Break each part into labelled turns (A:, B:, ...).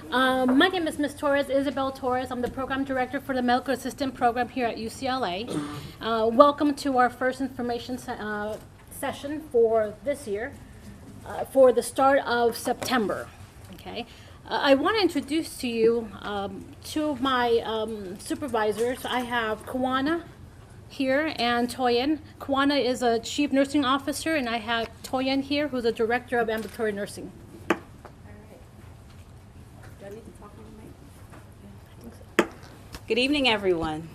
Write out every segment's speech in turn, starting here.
A: My name is Ms. Torres, Isabel Torres. I'm the Program Director for the Medical Assistant Program here at UCLA. Welcome to our first information session for this year, for the start of September. Okay, I want to introduce to you two of my supervisors. I have Kawana here and Toyin. Kawana is a Chief Nursing Officer, and I have Toyin here, who's a Director of Ambulatory Nursing.
B: Good evening, everyone.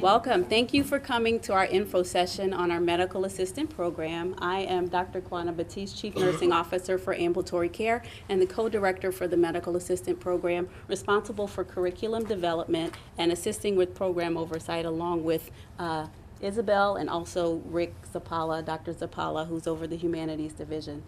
B: Welcome. Thank you for coming to our info session on our Medical Assistant Program. I am Dr. Kwana Batiste, Chief Nursing Officer for Ambulatory Care and the Co-Director for the Medical Assistant Program, responsible for curriculum development and assisting with program oversight along with Isabel and also Rick Zapala, Dr. Zapala, who's over the Humanities Division.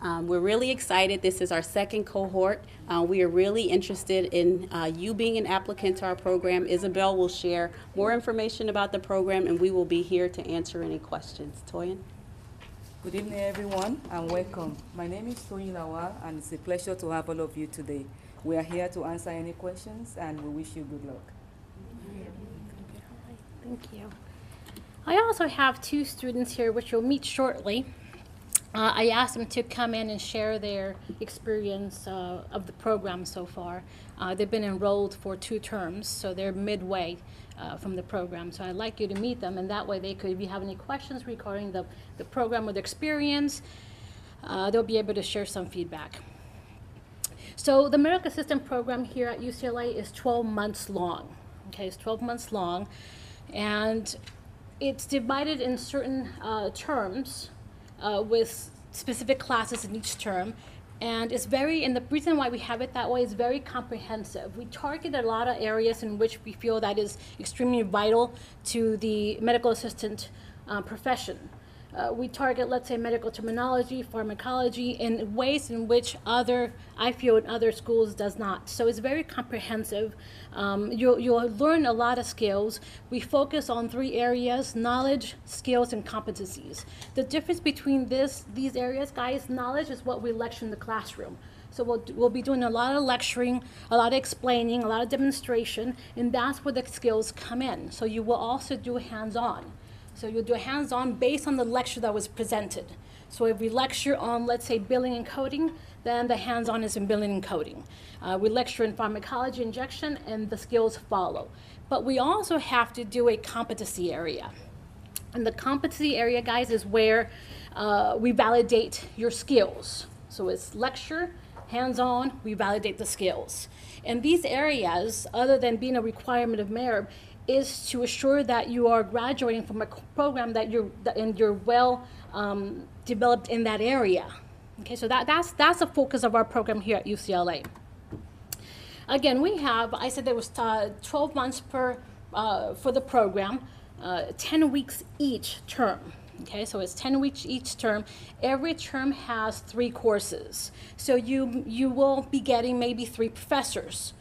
B: We're really excited. This is our second cohort. We are really interested in you being an applicant to our program. Isabel will share more information about the program, and we will be here to answer any questions. Toyin?
C: Good evening, everyone, and welcome. My name is Toyin Lawal, and it's a pleasure to have all of you today. We are here to answer any questions, and we wish you good luck.
A: Thank you. I also have two students here, which you'll meet shortly. I asked them to come in and share their experience of the program so far. They've been enrolled for 2 terms, so they're midway from the program. So I'd like you to meet them, and that way they could, if you have any questions regarding the program or the experience, they'll be able to share some feedback. So the Medical Assistant Program here at UCLA is 12 months long. Okay, it's 12 months long, and it's divided in certain terms. With specific classes in each term, and the reason why we have it that way is very comprehensive. We target a lot of areas in which we feel that is extremely vital to the medical assistant profession. We target, let's say, medical terminology, pharmacology, in ways in which I feel in other schools does not. So it's very comprehensive. You'll learn a lot of skills. We focus on 3 areas: knowledge, skills, and competencies. The difference between these areas, guys, knowledge is what we lecture in the classroom. So we'll be doing a lot of lecturing, a lot of explaining, a lot of demonstration, and that's where the skills come in. So you will also do hands-on. So you'll do a hands-on based on the lecture that was presented. So if we lecture on, let's say, billing and coding, then the hands-on is in billing and coding. We lecture in pharmacology injection, and the skills follow. But we also have to do a competency area. And the competency area, guys, is where we validate your skills. So it's lecture, hands-on, we validate the skills. And these areas, other than being a requirement of MERB, is to assure that you are graduating from a program that you're well developed in that area. Okay, so that's the focus of our program here at UCLA. Again, I said there was 12 months for the program, 10 weeks each term. Okay, so it's 10 weeks each term. Every term has 3 courses. So you will be getting maybe 3 professors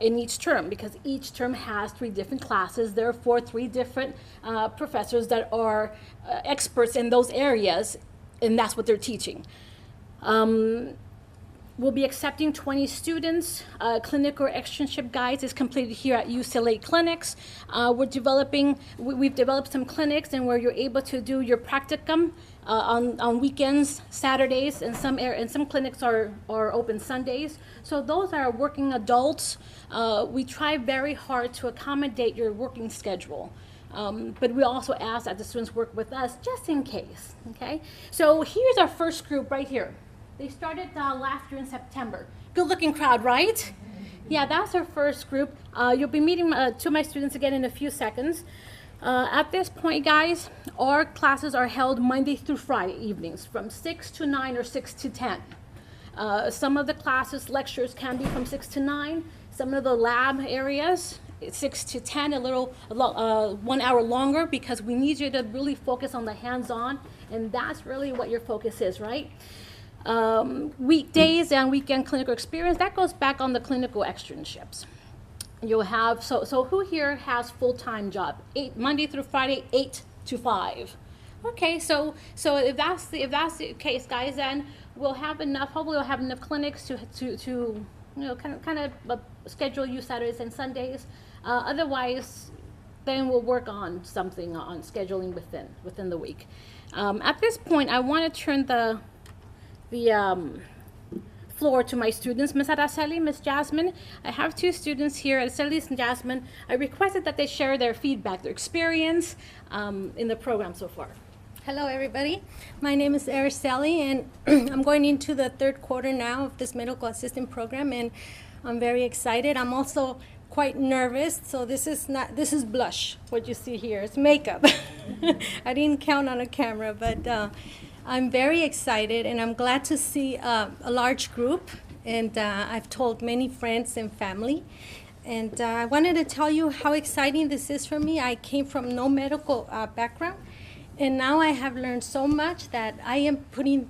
A: in each term, because each term has 3 different classes, therefore 3 different professors that are experts in those areas, and that's what they're teaching. We'll be accepting 20 students. Clinical externship guides is completed here at UCLA clinics. We've developed some clinics and where you're able to do your practicum on weekends, Saturdays, and some clinics are open Sundays. So those are working adults. We try very hard to accommodate your working schedule. But we also ask that the students work with us just in case, okay? So here's our first group right here. They started last year in September. Good looking crowd, right? Yeah, that's our first group. You'll be meeting 2 of my students again in a few seconds. At this point, guys, our classes are held Monday through Friday evenings from 6 to 9 or 6 to 10. Some of the lectures can be from 6 to 9. Some of the lab areas, 6 to 10, 1 hour longer, because we need you to really focus on the hands-on, and that's really what your focus is, right? Weekdays and weekend clinical experience, that goes back on the clinical externships. You'll have, so who here has full-time job? Monday through Friday, 8 to 5. Okay, so if that's the case, guys, then hopefully we'll have enough clinics to kind of schedule you Saturdays and Sundays. Otherwise, then we'll work on something on scheduling within the week. At this point, I want to turn the floor to my students, Ms. Araceli, Ms. Jasmine. I have two students here, Araceli and Jasmine. I requested that they share their feedback, their experience in the program so far.
D: Hello, everybody. My name is Araceli, and I'm going into the third quarter now of this medical assistant program, and I'm very excited. I'm also quite nervous, so this is blush, what you see here. It's makeup. I didn't count on a camera, but I'm very excited, and I'm glad to see a large group, and I've told many friends and family. And I wanted to tell you how exciting this is for me. I came from no medical background, and now I have learned so much that I am putting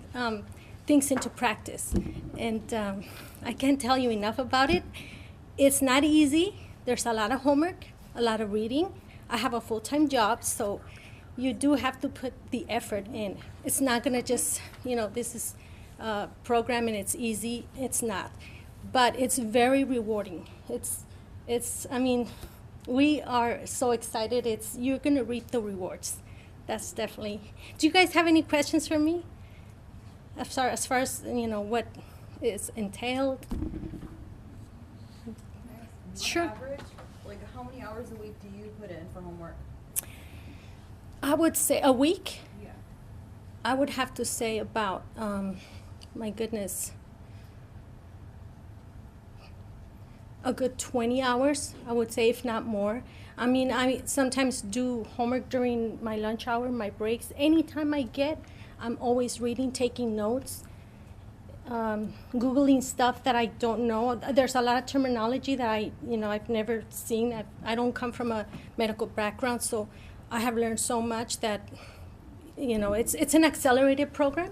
D: things into practice. And I can't tell you enough about it. It's not easy. There's a lot of homework, a lot of reading. I have a full-time job, so you do have to put the effort in. It's not gonna just, this is a program and it's easy. It's not. But it's very rewarding. We are so excited. You're gonna reap the rewards. That's definitely. Do you guys have any questions for me? As far as what is entailed? Sure.
E: Average, how many hours a week do you put in for homework?
D: I would say a week.
E: Yeah.
D: I would have to say about, my goodness, a good 20 hours, I would say, if not more. I sometimes do homework during my lunch hour, my breaks. Anytime I get, I'm always reading, taking notes, Googling stuff that I don't know. There's a lot of terminology that I've never seen. I don't come from a medical background, so I have learned so much that, it's an accelerated program,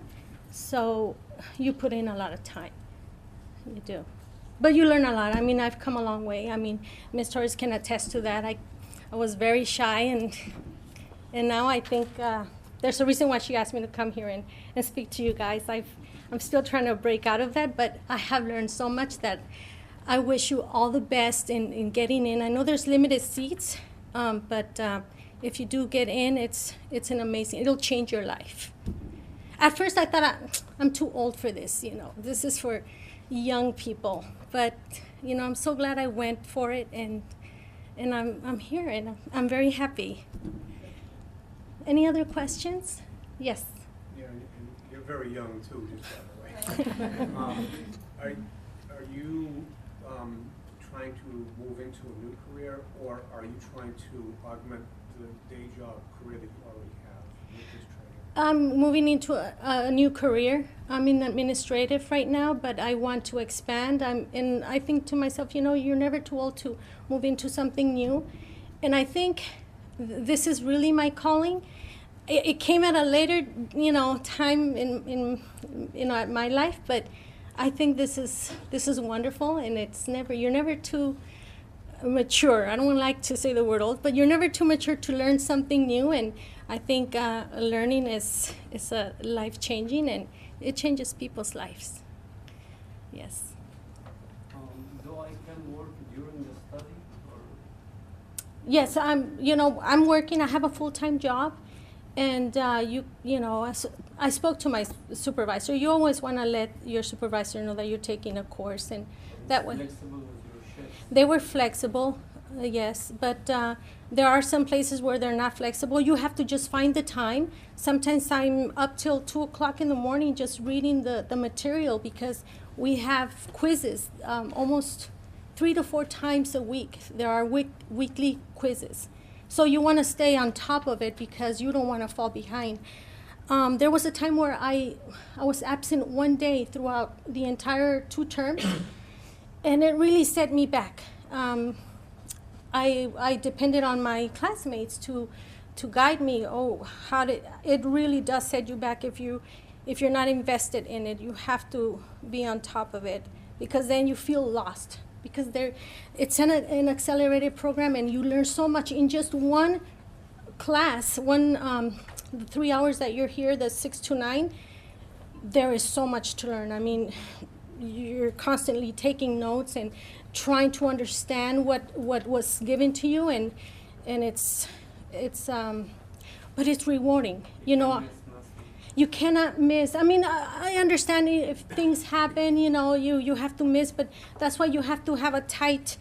D: so you put in a lot of time. You do. But you learn a lot. I've come a long way. Ms. Torres can attest to that. I was very shy, and now I think there's a reason why she asked me to come here and speak to you guys. I'm still trying to break out of that, but I have learned so much that I wish you all the best in getting in. I know there's limited seats, but if you do get in, it's an amazing, it'll change your life. At first I thought I'm too old for this, this is for young people, but I'm so glad I went for it, and I'm here, and I'm very happy. Any other questions? Yes.
F: Yeah, and you're very young too, just by the way. Are you trying to move into a new career, or are you trying to augment the day job career that you already have with this training?
D: I'm moving into a new career. I'm in administrative right now, but I want to expand. And I think to myself, you're never too old to move into something new. And I think this is really my calling. It came at a later, time in my life, but I think this is wonderful, and you're never too mature. I don't like to say the word old, but you're never too mature to learn something new, and I think learning is a life-changing, and it changes people's lives. Yes.
G: Do I can work during the study, or?
D: Yes, I'm working. I have a full-time job, and I spoke to my supervisor. You always want to let your supervisor know that you're taking a course, and that way.
G: Flexible with your shift?
D: They were flexible, yes, but there are some places where they're not flexible. You have to just find the time. Sometimes I'm up till 2 o'clock in the morning just reading the material, because we have quizzes almost 3 to 4 times a week. There are weekly quizzes. So you want to stay on top of it because you don't want to fall behind. There was a time where I was absent one day throughout the entire 2 terms, and it really set me back. I depended on my classmates to guide me. It really does set you back if you're not invested in it. You have to be on top of it, because then you feel lost. Because it's an accelerated program, and you learn so much in just one class. The 3 hours that you're here, the 6 to 9, there is so much to learn. you're constantly taking notes and trying to understand what was given to you, and it's but it's rewarding, you know.
G: Miss nothing.
D: You cannot miss. I mean, I understand if things happen, you know, you have to miss, but that's why you have to have a tight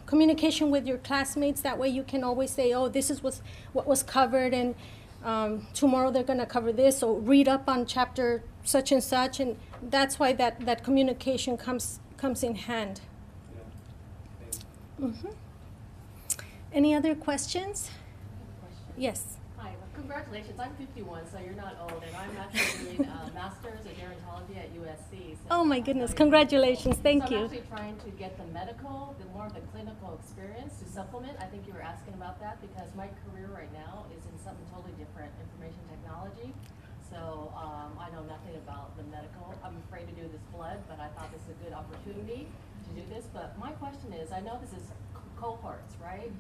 D: communication with your classmates. That way you can always say, oh, this is what was covered, and tomorrow they're going to cover this, or read up on chapter such and such, and that's why that communication comes in hand.
G: Yeah. Thank you.
D: Any other questions? Yes.
H: Hi, well, congratulations. I'm 51, so you're not old, and I'm actually doing a master's in gerontology at USC. So
D: Oh my goodness, congratulations, thank
H: so
D: you.
H: I'm actually trying to get the more of the clinical experience to supplement. I think you were asking about that because my career right now is in something totally different, information technology. So I know nothing about the medical. I'm afraid to do this blood, but I thought this is a good opportunity to do this. But my question is, I know this is cohorts, right?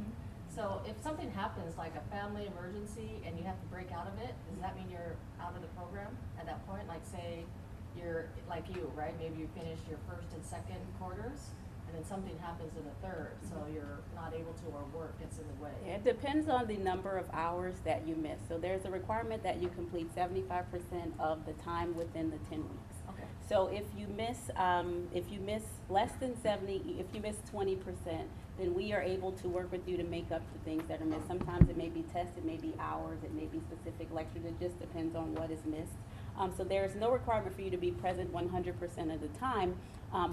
H: So if something happens, like a family emergency, and you have to break out of it, does that mean you're out of the program at that point? Like say you're like you, right? Maybe you finished your first and second quarters, and then something happens in the third, so you're not able to, or work gets in the way.
B: It depends on the number of hours that you miss. So there's a requirement that you complete 75% of the time within the 10 weeks.
H: Okay.
B: So if you miss less than 70, if you miss 20%, then we are able to work with you to make up the things that are missed. Sometimes it may be tests, it may be hours, it may be specific lectures. It just depends on what is missed. So there is no requirement for you to be present 100% of the time,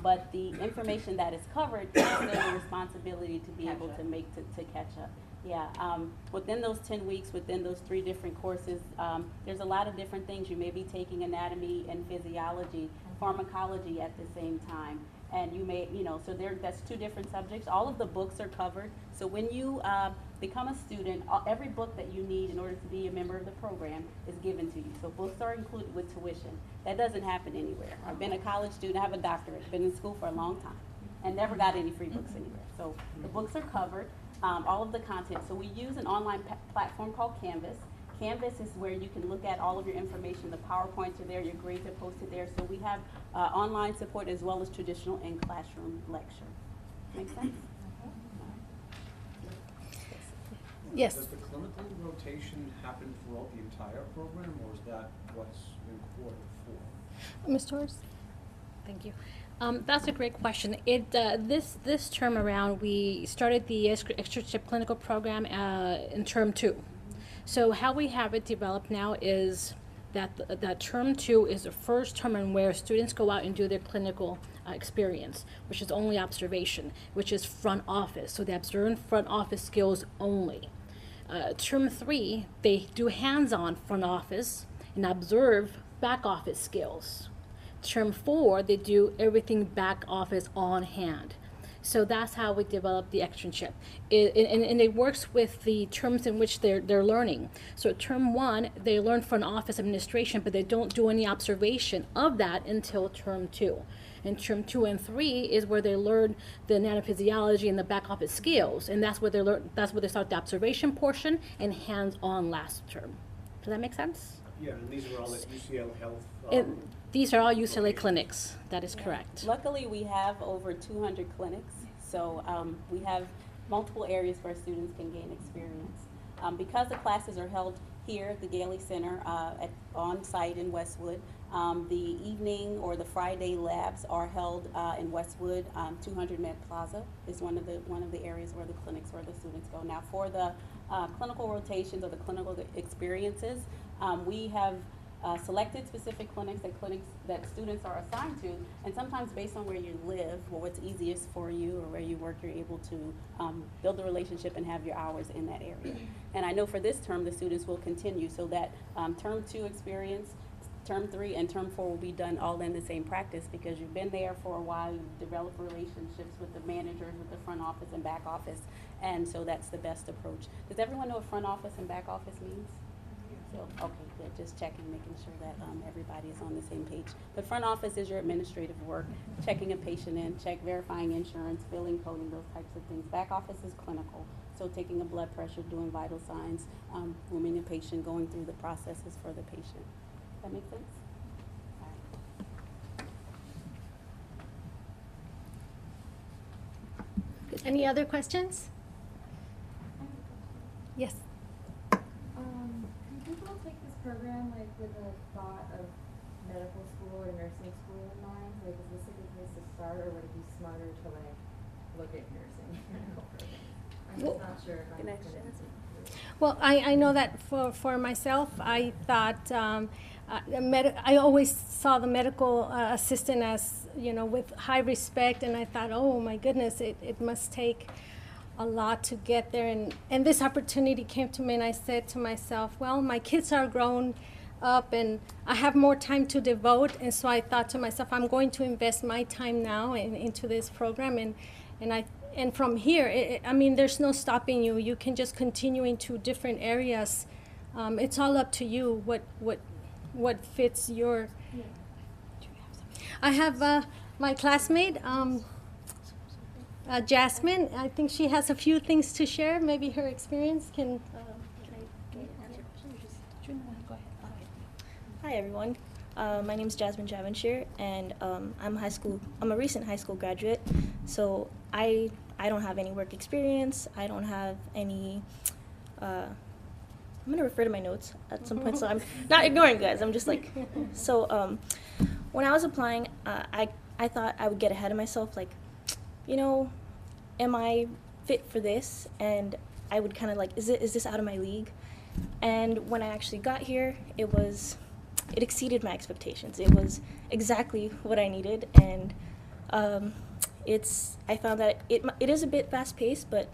B: but the information that is covered is still your responsibility to be able to catch up. Yeah, within those 10 weeks, within those 3 different courses, there's a lot of different things. You may be taking anatomy and physiology, pharmacology at the same time. And you may, so that's 2 different subjects. All of the books are covered. So when you become a student, every book that you need in order to be a member of the program is given to you. So books are included with tuition. That doesn't happen anywhere. I've been a college student, I have a doctorate, been in school for a long time, and never got any free books anywhere. So the books are covered, all of the content. So we use an online platform called Canvas. Canvas is where you can look at all of your information. The PowerPoints are there, your grades are posted there. So we have online support as well as traditional in-classroom lecture. Make sense?
D: Yes.
F: Does the clinical rotation happen throughout the entire program, or is that what's in quarter 4?
D: Ms. Torres?
A: Thank you. That's a great question. This term around, we started the externship clinical program in term 2. So how we have it developed now is that term 2 is the first term in where students go out and do their clinical experience, which is only observation, which is front office. So they observe front office skills only. Term 3, they do hands-on front office and observe back office skills. Term 4, they do everything back office on hand. So that's how we develop the externship. And it works with the terms in which they're learning. So term 1, they learn front office administration, but they don't do any observation of that until term 2. And term 2 and 3 is where they learn the anatophysiology and the back office skills, and that's where they learn. That's where they start the observation portion and hands-on last term. Does that make sense?
F: Yeah, and these are all at UCLA Health.
A: These are all UCLA clinics. That is correct.
B: Luckily, we have over 200 clinics, so we have multiple areas where students can gain experience. Because the classes are held here at the Gailey Center on site in Westwood, the evening or the Friday labs are held in Westwood. 200 Med Plaza is one of the areas where the clinics, where the students go. Now, for the clinical rotations or the clinical experiences, we have selected specific clinics that students are assigned to, and sometimes based on where you live or what's easiest for you or where you work, you're able to build a relationship and have your hours in that area. And I know for this term, the students will continue, so that term 2 experience, term 3, and term 4 will be done all in the same practice because you've been there for a while, you've developed relationships with the managers, with the front office and back office, and so that's the best approach. Does everyone know what front office and back office means? So, okay, good. Just checking, making sure that everybody is on the same page. The front office is your administrative work, checking a patient in, verifying insurance, billing, coding, those types of things. Back office is clinical, so taking a blood pressure, doing vital signs, rooming a patient, going through the processes for the patient. That make sense? All right.
D: Any other questions? Yes.
E: Can people take this program like with a thought of medical school or nursing school in mind? Like, is this a good place to start, or would it be smarter to like look at nursing medical programs? I'm just not sure if I'm gonna.
D: Well, I know that for myself, I thought I always saw the medical assistant as, with high respect, and I thought, oh my goodness, it must take a lot to get there. And this opportunity came to me, and I said to myself, well, my kids are grown up, and I have more time to devote, and so I thought to myself, I'm going to invest my time now into this program, and from here, there's no stopping you. You can just continue into different areas. It's all up to you what fits your. I have my classmate, Jasmine. I think she has a few things to share. Maybe her experience can.
I: Hi everyone. My name is Jasmine Javanshire, and I'm a recent high school graduate. So I don't have any work experience. I don't have any. I'm gonna refer to my notes at some point, so I'm not ignoring you guys. I'm just like, so when I was applying, I thought I would get ahead of myself, like, am I fit for this? And I would kind of like, is this out of my league? And when I actually got here, it exceeded my expectations. It was exactly what I needed, and I found that it is a bit fast paced, but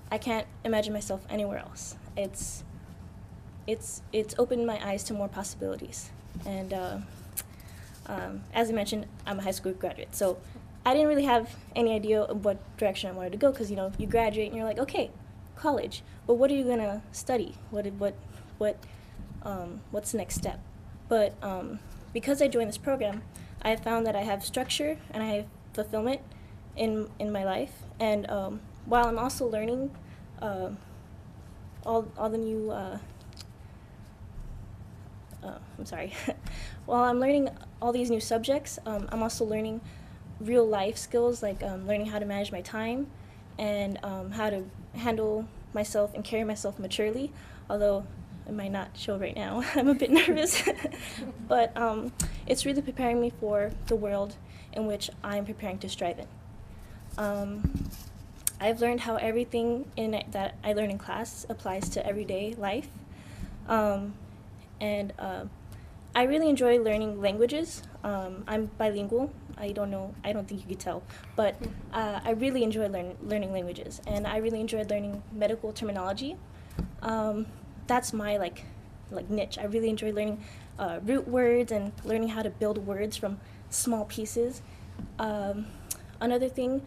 I: I can't imagine myself anywhere else. It's opened my eyes to more possibilities, and as I mentioned, I'm a high school graduate, so I didn't really have any idea of what direction I wanted to go, because you graduate and you're like, okay, college, but what are you gonna study? What's the next step? But because I joined this program, I have found that I have structure and I have fulfillment in my life. And while I'm also learning all the new, while I'm learning all these new subjects, I'm also learning real life skills, like learning how to manage my time and how to handle myself and carry myself maturely, although it might not show right now. I'm a bit nervous. But it's really preparing me for the world in which I'm preparing to strive in. I've learned how everything that I learn in class applies to everyday life. And I really enjoy learning languages. I'm bilingual. I don't think you could tell, but I really enjoy learning languages, and I really enjoy learning medical terminology. That's my niche. I really enjoy learning root words and learning how to build words from small pieces. Another thing,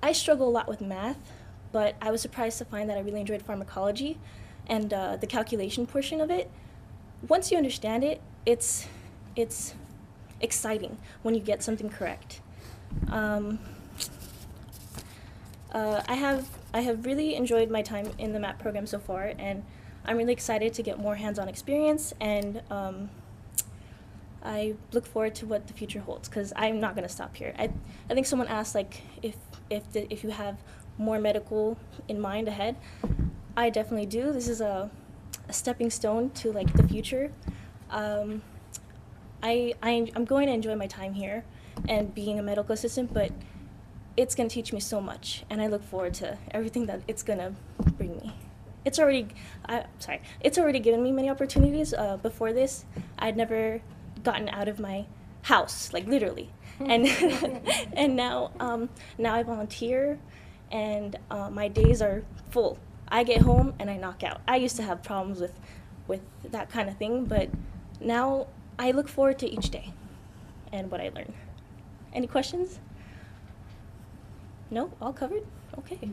I: I struggle a lot with math, but I was surprised to find that I really enjoyed pharmacology and the calculation portion of it. Once you understand it, it's exciting when you get something correct. I have really enjoyed my time in the MAP program so far, and I'm really excited to get more hands-on experience, and I look forward to what the future holds, because I'm not going to stop here. I think someone asked if you have more medical in mind ahead. I definitely do. This is a stepping stone to the future. I'm going to enjoy my time here and being a medical assistant, but it's going to teach me so much, and I look forward to everything that it's going to bring me. It's already given me many opportunities. Before this, I'd never gotten out of my house, literally, and and now I volunteer, and my days are full. I get home and I knock out. I used to have problems with that kind of thing, but now I look forward to each day and what I learn. Any questions? No? All covered? Okay.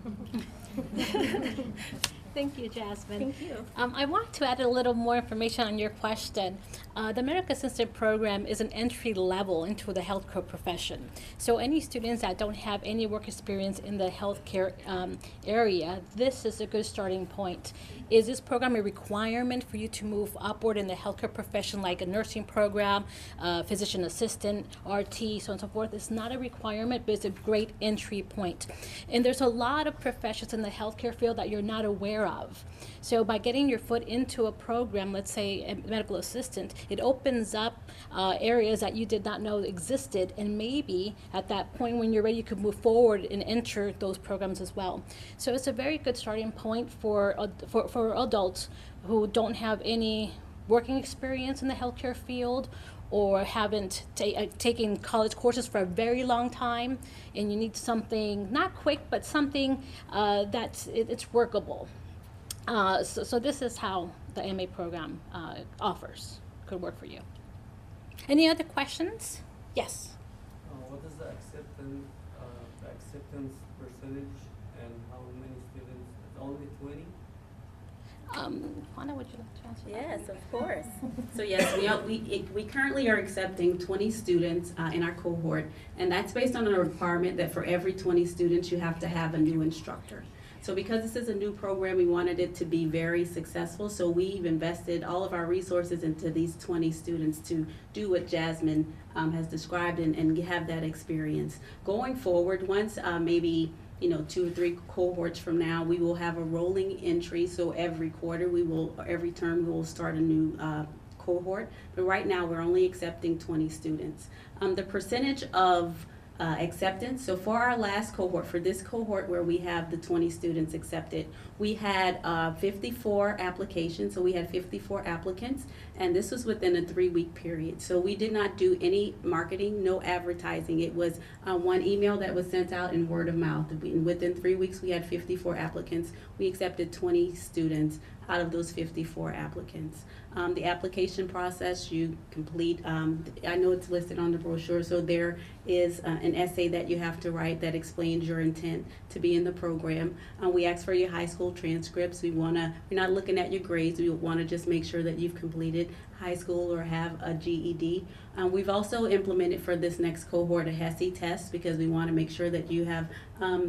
A: Thank you, Jasmine.
I: Thank you.
A: I want to add a little more information on your question. The Medical Assistant Program is an entry level into the healthcare profession. So any students that don't have any work experience in the healthcare area, this is a good starting point. Is this program a requirement for you to move upward in the healthcare profession, like a nursing program, physician assistant, RT, so on and so forth? It's not a requirement, but it's a great entry point. And there's a lot of professions in the healthcare field that you're not aware of. So by getting your foot into a program, let's say a medical assistant, it opens up areas that you did not know existed, and maybe at that point when you're ready, you could move forward and enter those programs as well. So it's a very good starting point for adults who don't have any working experience in the healthcare field, or haven't taken college courses for a very long time, and you need something not quick, but something it's workable. So this is how the MA program could work for you. Any other questions? Yes.
G: What is the acceptance percentage, and how many students? It's only 20?
A: Juana, would you like to answer that?
B: Yes, of course. So yes, we currently are accepting 20 students in our cohort, and that's based on a requirement that for every 20 students you have to have a new instructor. So because this is a new program, we wanted it to be very successful, so we've invested all of our resources into these 20 students to do what Jasmine has described and have that experience. Going forward, once maybe 2 or 3 cohorts from now, we will have a rolling entry. So every quarter, every term, we will start a new cohort. But right now, we're only accepting 20 students. The percentage of acceptance, so for our last cohort, for this cohort where we have the 20 students accepted, we had 54 applications, so we had 54 applicants, and this was within a 3-week period. So we did not do any marketing, no advertising. It was one email that was sent out and word of mouth. Within 3 weeks, we had 54 applicants. We accepted 20 students out of those 54 applicants. The application process you complete, I know it's listed on the brochure, so there is an essay that you have to write that explains your intent to be in the program. We ask for your high school transcripts. We're not looking at your grades. We want to just make sure that you've completed high school or have a GED. We've also implemented for this next cohort a HESI test, because we want to make sure that you have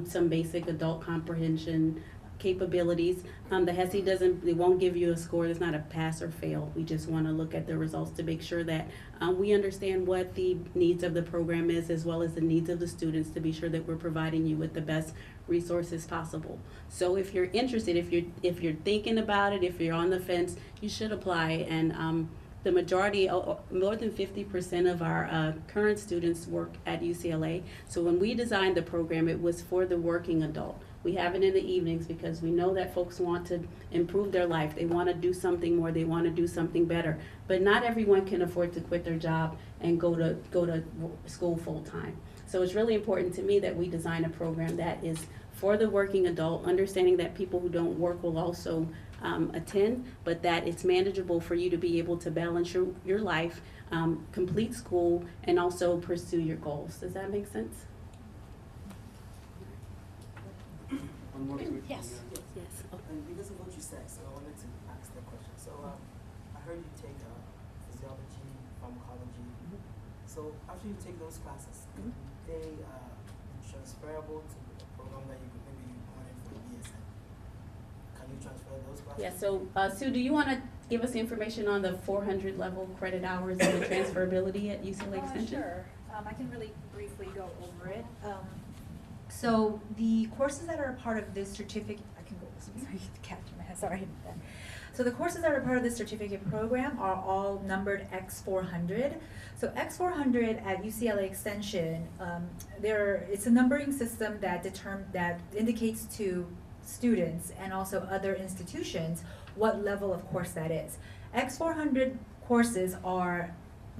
B: some basic adult comprehension capabilities. The HESI it won't give you a score. It's not a pass or fail. We just want to look at the results to make sure that we understand what the needs of the program is, as well as the needs of the students, to be sure that we're providing you with the best resources possible. So if you're interested, if you're thinking about it, if you're on the fence, you should apply. And the majority, more than 50% of our current students work at UCLA. So when we designed the program, it was for the working adult. We have it in the evenings because we know that folks want to improve their life. They want to do something more. They want to do something better. But not everyone can afford to quit their job and go to school full time. So it's really important to me that we design a program that is for the working adult, understanding that people who don't work will also attend, but that it's manageable for you to be able to balance your life, complete school, and also pursue your goals. Does that make sense?
G: One more quick
A: Yes.
G: thing,
B: Yes.
J: And because of what you said, so I wanted to ask that question. So I heard you take physiology, pharmacology. So after you take those classes, they transferable to a program that you could maybe wanted for BSN? Can you transfer those classes?
B: Yeah, so Sue, do you want to give us information on the 400 level credit hours and the transferability at UCLA Extension?
K: Sure. I can really briefly go over it. So the courses that are a part of this certificate, I can go this way so you can catch my head, sorry. So the courses that are part of this certificate program are all numbered X400. So X400 at UCLA Extension, it's a numbering system that indicates to students and other other institutions what level of course that is. X400 courses are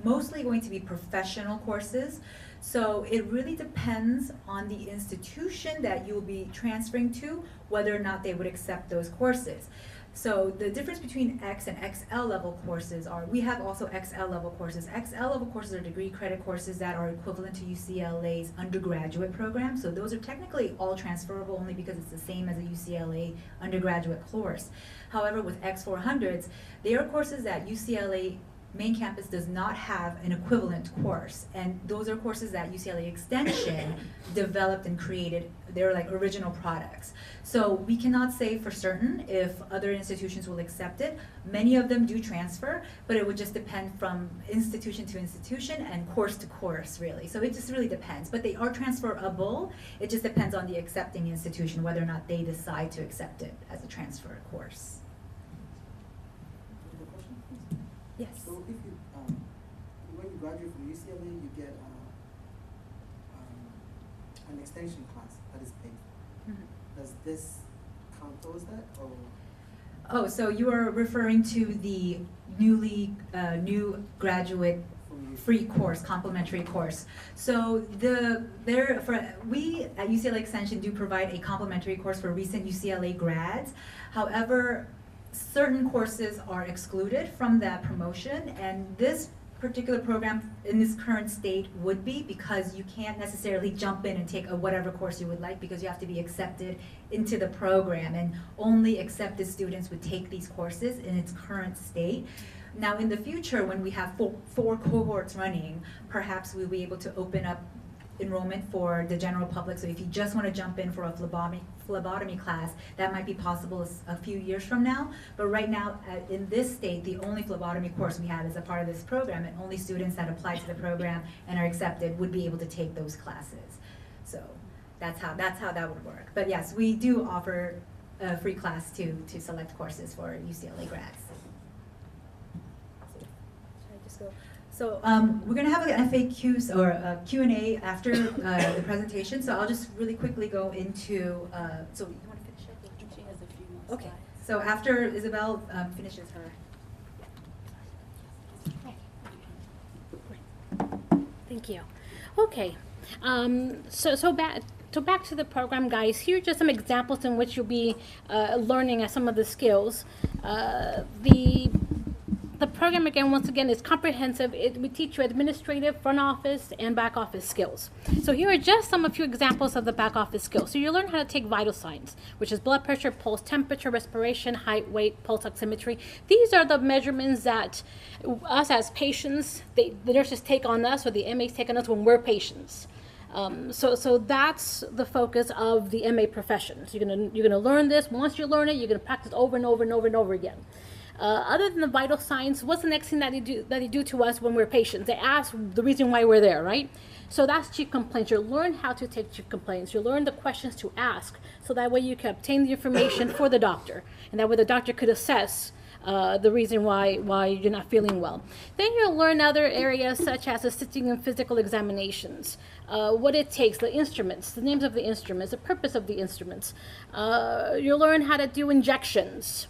K: mostly going to be professional courses. So it really depends on the institution that you will be transferring to, whether or not they would accept those courses. So the difference between X and XL level courses are, we have also XL level courses. XL level courses are degree credit courses that are equivalent to UCLA's undergraduate program. So those are technically all transferable only because it's the same as a UCLA undergraduate course. However, with X400s, they are courses that UCLA main campus does not have an equivalent course. And those are courses that UCLA Extension developed and created. They're like original products. So we cannot say for certain if other institutions will accept it. Many of them do transfer, but it would just depend from institution to institution and course to course, really. So it just really depends. But they are transferable. It just depends on the accepting institution, whether or not they decide to accept it as a transfer course.
J: Any question?
K: Yes.
J: So if you, when you graduate from UCLA, you get an extension class that is paid.
K: Mhm.
J: Does this count towards that, or?
K: Oh, so you are referring to the new graduate free course, complimentary course. So we at UCLA Extension do provide a complimentary course for recent UCLA grads. However, certain courses are excluded from that promotion, and this particular program in this current state would be, because you can't necessarily jump in and take whatever course you would like, because you have to be accepted into the program, and only accepted students would take these courses in its current state. Now in the future, when we have four cohorts running, perhaps we'll be able to open up enrollment for the general public. So if you just want to jump in for a phlebotomy class, that might be possible a few years from now. But right now, in this state, the only phlebotomy course we have is a part of this program, and only students that apply to the program and are accepted would be able to take those classes. So that's how that would work. But yes, we do offer a free class to select courses for UCLA grads. Should I just go? So we're going to have an FAQ or a Q&A after the presentation. So I'll just really quickly go into. So you want to finish up?
B: She has a few more
K: Okay.
B: slides.
K: So after Isabel finishes her.
A: Thank you. Okay. So back to the program, guys. Here are just some examples in which you'll be learning some of the skills. The program, again, once again, is comprehensive. We teach you administrative, front office, and back office skills. So here are just a few examples of the back office skills. So you learn how to take vital signs, which is blood pressure, pulse, temperature, respiration, height, weight, pulse oximetry. These are the measurements that us as patients, the nurses take on us, or the MAs take on us when we're patients. So that's the focus of the MA profession. So you're gonna learn this. Once you learn it, you're gonna practice over and over and over and over again. Other than the vital signs, what's the next thing that they do to us when we're patients? They ask the reason why we're there, right? So that's chief complaints. You'll learn how to take chief complaints. You'll learn the questions to ask, so that way you can obtain the information for the doctor, and that way the doctor could assess the reason why you're not feeling well. Then you'll learn other areas such as assisting in physical examinations, what it takes, the instruments, the names of the instruments, the purpose of the instruments. You'll learn how to do injections.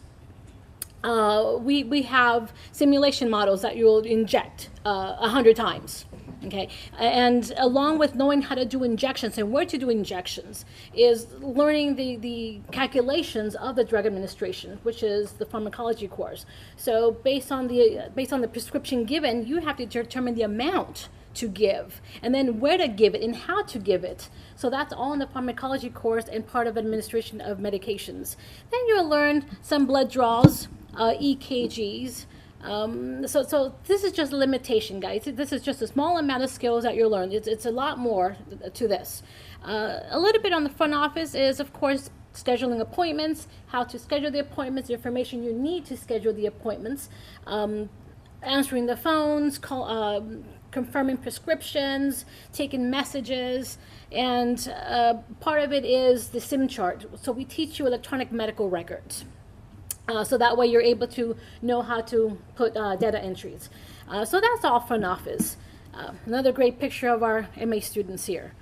A: We have simulation models that you'll inject 100 times, okay? And along with knowing how to do injections and where to do injections is learning the calculations of the drug administration, which is the pharmacology course. So based on the prescription given, you have to determine the amount to give, and then where to give it and how to give it. So that's all in the pharmacology course and part of administration of medications. Then you'll learn some blood draws, EKGs. So this is just a limitation, guys. This is just a small amount of skills that you'll learn. It's a lot more to this. A little bit on the front office is, of course, scheduling appointments, how to schedule the appointments, the information you need to schedule the appointments, answering the phones, confirming prescriptions, taking messages, and part of it is the SIM chart. So we teach you electronic medical records. So that way you're able to know how to put data entries. So that's all front office. Another great picture of our MA students here.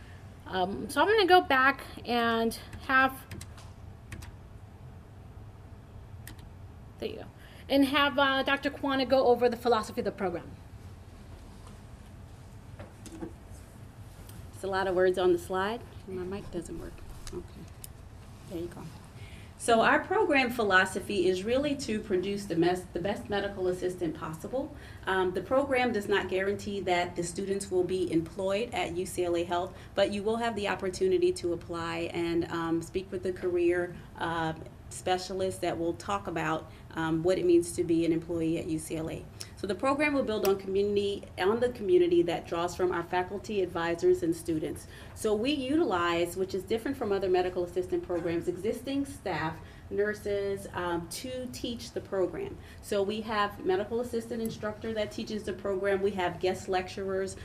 A: So I'm going to go back and have, there you go, and have Dr. Kwana go over the philosophy of the program.
B: It's a lot of words on the slide. My mic doesn't work. Okay. There you go. So our program philosophy is really to produce the best medical assistant possible. The program does not guarantee that the students will be employed at UCLA Health, but you will have the opportunity to apply and speak with the career specialists that will talk about what it means to be an employee at UCLA. So the program will build on the community that draws from our faculty, advisors, and students. So we utilize, which is different from other medical assistant programs, existing staff, nurses, to teach the program. So we have medical assistant instructor that teaches the program. We have guest lecturers.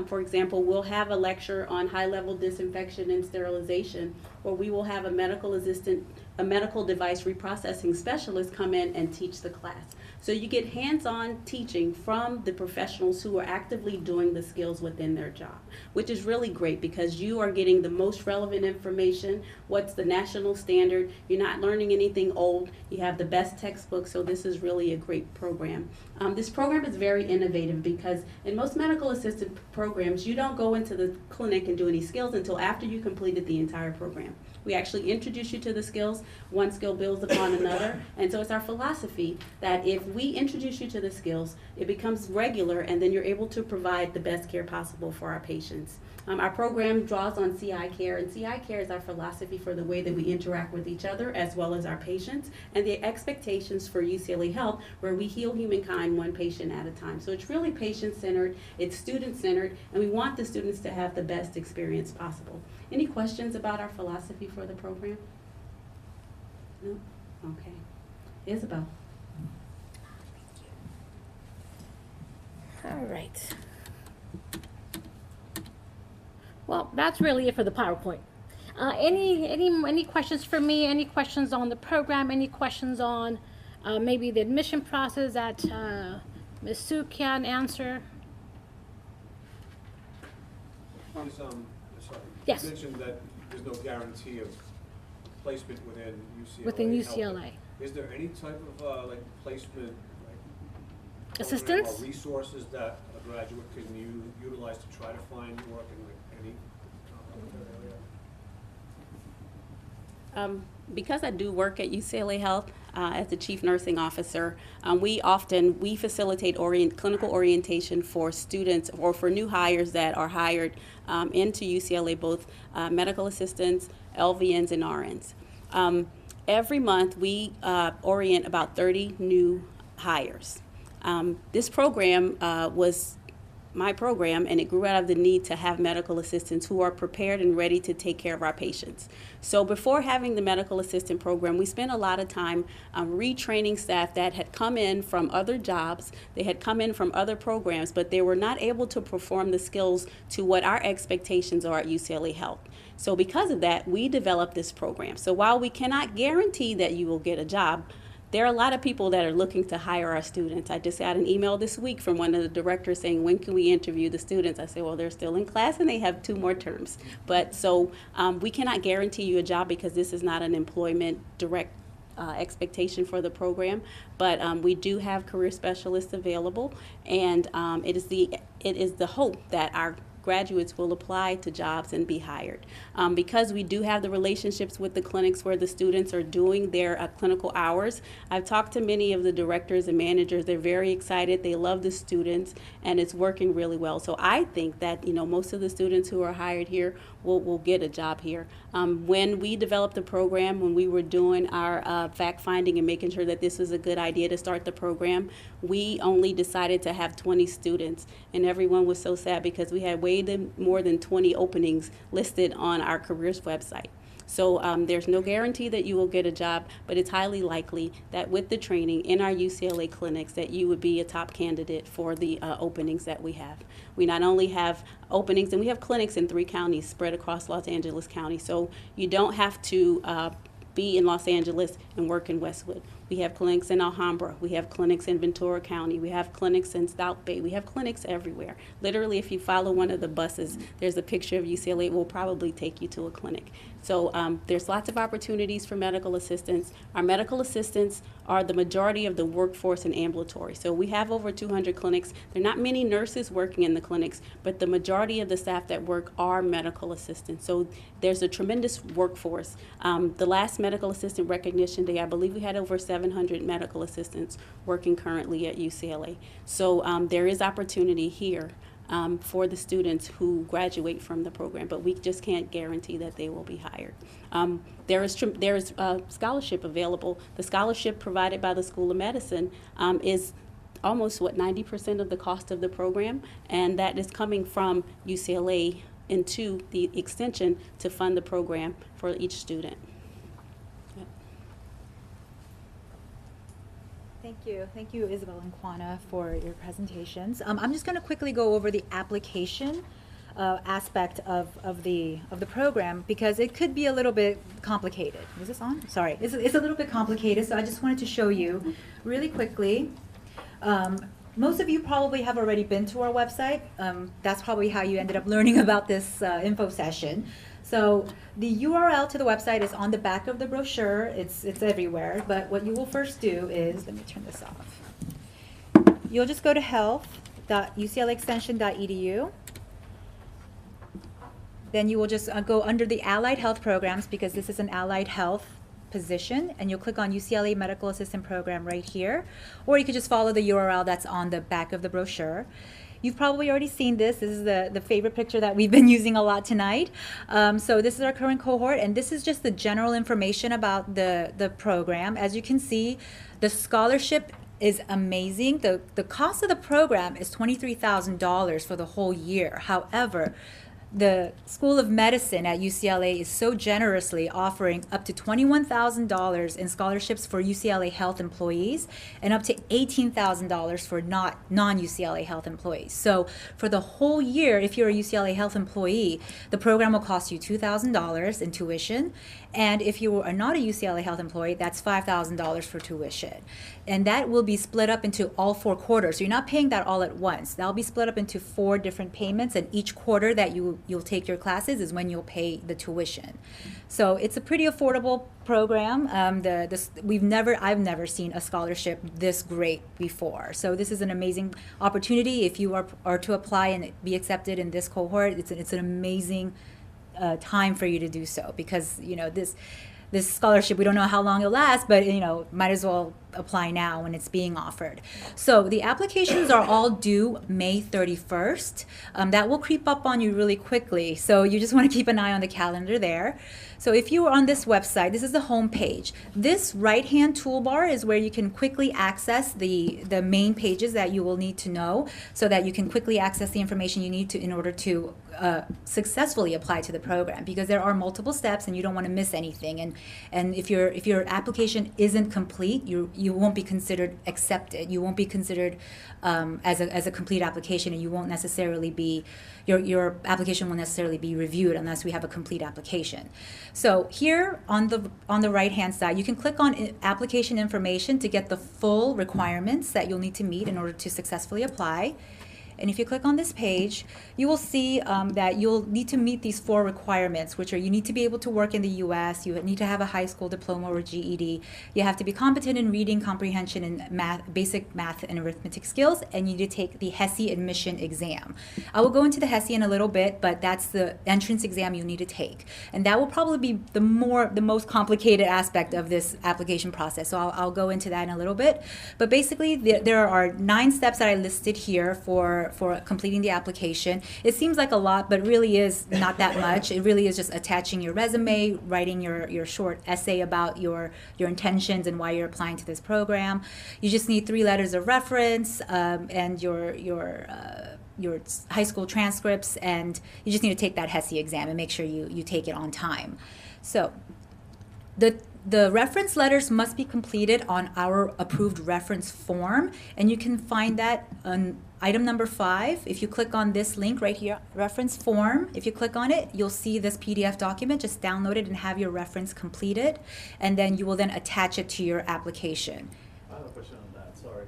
B: For example, we'll have a lecture on high-level disinfection and sterilization, or we will have a medical device reprocessing specialist come in and teach the class. So you get hands-on teaching from the professionals who are actively doing the skills within their job, which is really great because you are getting the most relevant information. What's the national standard? You're not learning anything old. You have the best textbooks, so this is really a great program. This program is very innovative because in most medical assistant programs, you don't go into the clinic and do any skills until after you completed the entire program. We actually introduce you to the skills. One skill builds upon another. And so it's our philosophy that if we introduce you to the skills, it becomes regular, and then you're able to provide the best care possible for our patients. Our program draws on CI care, and CI care is our philosophy for the way that we interact with each other as well as our patients, and the expectations for UCLA Health, where we heal humankind one patient at a time. So it's really patient-centered, it's student-centered, and we want the students to have the best experience possible. Any questions about our philosophy for the program? No? Okay. Isabel.
A: All right. Well, that's really it for the PowerPoint. Any questions for me? Any questions on the program? Any questions on maybe the admission process that Ms. Sue can answer?
F: Sorry.
A: Yes.
F: You mentioned that there's no guarantee of placement within UCLA.
A: Within
F: Health.
A: UCLA.
F: Is there any type of like placement
A: Assistance?
F: or resources that a graduate can utilize to try to find work in like any area?
B: Because I do work at UCLA Health as the Chief Nursing Officer, we facilitate clinical orientation for students or for new hires that are hired into UCLA, both medical assistants, LVNs, and RNs. Every month we orient about 30 new hires. This program was my program, and it grew out of the need to have medical assistants who are prepared and ready to take care of our patients. So before having the medical assistant program, we spent a lot of time retraining staff that had come in from other jobs, they had come in from other programs, but they were not able to perform the skills to what our expectations are at UCLA Health. So because of that, we developed this program. So while we cannot guarantee that you will get a job, there are a lot of people that are looking to hire our students. I just got an email this week from one of the directors saying, when can we interview the students? I said, well, they're still in class and they have 2 more terms. But so we cannot guarantee you a job because this is not an employment direct expectation for the program. But we do have career specialists available, and it is the hope that our graduates will apply to jobs and be hired. Because we do have the relationships with the clinics where the students are doing their clinical hours, I've talked to many of the directors and managers. They're very excited. They love the students, and it's working really well. So I think that most of the students who are hired here will get a job here. When we developed the program, when we were doing our fact finding and making sure that this was a good idea to start the program, we only decided to have 20 students, and everyone was so sad because we had way more than 20 openings listed on our careers website. So there's no guarantee that you will get a job, but it's highly likely that with the training in our UCLA clinics that you would be a top candidate for the openings that we have. We not only have openings, and we have clinics in 3 counties spread across Los Angeles County, so you don't have to be in Los Angeles and work in Westwood. We have clinics in Alhambra. We have clinics in Ventura County. We have clinics in South Bay. We have clinics everywhere. Literally, if you follow one of the buses, there's a picture of UCLA. It will probably take you to a clinic. So there's lots of opportunities for medical assistants. Our medical assistants are the majority of the workforce in ambulatory. So we have over 200 clinics. There are not many nurses working in the clinics, but the majority of the staff that work are medical assistants. So there's a tremendous workforce. The last medical assistant recognition day, I believe we had over 700 medical assistants working currently at UCLA. So there is opportunity here for the students who graduate from the program, but we just can't guarantee that they will be hired. There is scholarship available. The scholarship provided by the School of Medicine is almost 90% of the cost of the program, and that is coming from UCLA into the extension to fund the program for each student.
K: Thank you, Isabel and Kwana, for your presentations. I'm just going to quickly go over the application aspect of the program, because it could be a little bit complicated. Is this on? Sorry, it's a little bit complicated, so I just wanted to show you really quickly. Most of you probably have already been to our website. That's probably how you ended up learning about this info session. So the URL to the website is on the back of the brochure. It's everywhere. But what you will first do is, let me turn this off. You'll just go to health.uclaextension.edu. Then you will just go under the allied health programs, because this is an allied health position, and you'll click on UCLA Medical Assistant Program right here, or you could just follow the URL that's on the back of the brochure. You've probably already seen this. This is the favorite picture that we've been using a lot tonight. So this is our current cohort, and this is just the general information about the program. As you can see, the scholarship is amazing. The cost of the program is $23,000 for the whole year. However, the School of Medicine at UCLA is so generously offering up to $21,000 in scholarships for UCLA health employees and up to $18,000 for non-UCLA health employees. So for the whole year, if you're a UCLA health employee, the program will cost you $2,000 in tuition. And if you are not a UCLA health employee, that's $5,000 for tuition. And that will be split up into all 4 quarters. So you're not paying that all at once. That'll be split up into 4 different payments, and each quarter that you'll take your classes is when you'll pay the tuition. So it's a pretty affordable program. I've never seen a scholarship this great before. So this is an amazing opportunity. If you are to apply and be accepted in this cohort, it's an amazing time for you to do so, because this scholarship, we don't know how long it'll last, but might as well apply now when it's being offered. So the applications are all due May 31st. That will creep up on you really quickly, so you just want to keep an eye on the calendar there. So if you are on this website, this is the home page. This right-hand toolbar is where you can quickly access the main pages that you will need to know, so that you can quickly access the information you need to in order to successfully apply to the program, because there are multiple steps and you don't want to miss anything. And if your application isn't complete, you won't be considered accepted. You won't be considered as a complete application, and you won't necessarily be your application won't necessarily be reviewed unless we have a complete application. So here on the right hand side, you can click on application information to get the full requirements that you'll need to meet in order to successfully apply. And if you click on this page, you will see that you'll need to meet these 4 requirements, which are: you need to be able to work in the U.S., you need to have a high school diploma or GED, you have to be competent in reading comprehension and basic math and arithmetic skills, and you need to take the HESI admission exam. I will go into the HESI in a little bit, but that's the entrance exam you need to take. And that will probably be the most complicated aspect of this application process, so I'll go into that in a little bit. But basically, there are 9 steps that I listed here for completing the application. It seems like a lot, but really is not that much. It really is just attaching your resume, writing your short essay about your intentions and why you're applying to this program. You just need 3 letters of reference and your high school transcripts, and you just need to take that HESI exam and make sure you take it on time. So the reference letters must be completed on our approved reference form, and you can find that on item number 5. If you click on this link right here, reference form, if you click on it, you'll see this PDF document. Just download it and have your reference completed, and then you will then attach it to your application.
L: I have a question on that, sorry.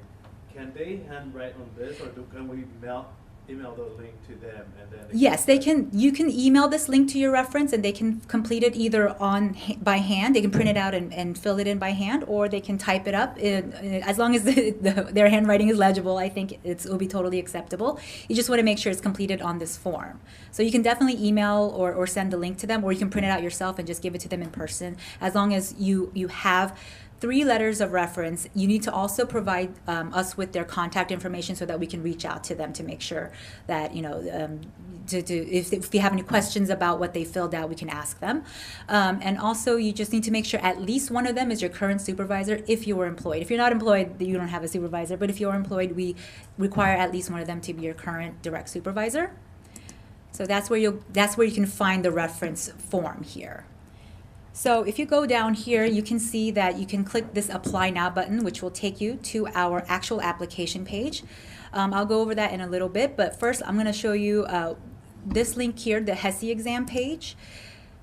L: Can they handwrite on this, or can we email the link to them and then?
K: Yes, they can. You can email this link to your reference, and they can complete it either by hand. They can print it out and fill it in by hand, or they can type it up. As long as their handwriting is legible, I think it will be totally acceptable. You just want to make sure it's completed on this form. So you can definitely email or send the link to them, or you can print it out yourself and just give it to them in person. As long as you have
M: 3 letters of reference, you need to also provide us with their contact information so that we can reach out to them to make sure that, if you have any questions about what they filled out, we can ask them. And also, you just need to make sure at least one of them is your current supervisor if you were employed. If you're not employed, you don't have a supervisor, but if you're employed, we require at least one of them to be your current direct supervisor. So that's where you can find the reference form here. So if you go down here, you can see that you can click this Apply Now button, which will take you to our actual application page. I'll go over that in a little bit, but first I'm going to show you this link here, the HESI exam page.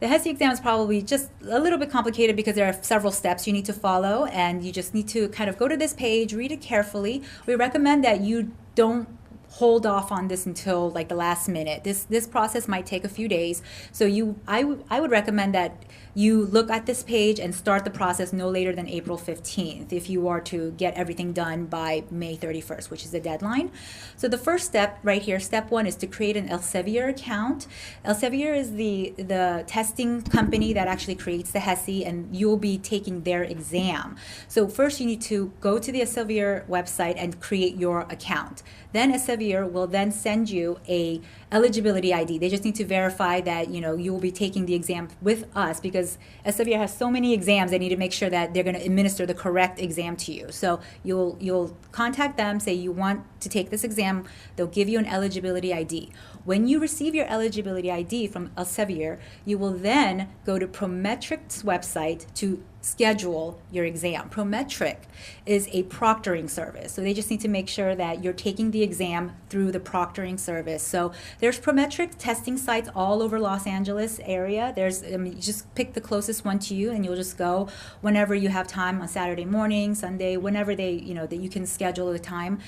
M: The HESI exam is probably just a little bit complicated because there are several steps you need to follow, and you just need to kind of go to this page, read it carefully. We recommend that you don't hold off on this until like the last minute. This process might take a few days, so I would recommend that you look at this page and start the process no later than April 15th if you are to get everything done by May 31st, which is the deadline. So the first step right here, step 1, is to create an Elsevier account. Elsevier is the testing company that actually creates the HESI, and you'll be taking their exam. So first you need to go to the Elsevier website and create your account. Then Elsevier will then send you a eligibility ID. They just need to verify that you will be taking the exam with us, because Elsevier has so many exams. They need to make sure that they're going to administer the correct exam to you. So you'll contact them, say you want to take this exam. They'll give you an eligibility ID. When you receive your eligibility ID from Elsevier, you will then go to Prometric's website to schedule your exam. Prometric is a proctoring service, so they just need to make sure that you're taking the exam through the proctoring service. So there's Prometric testing sites all over Los Angeles area. You just pick the closest one to you, and you'll just go whenever you have time on Saturday morning, Sunday, whenever that you can schedule the time.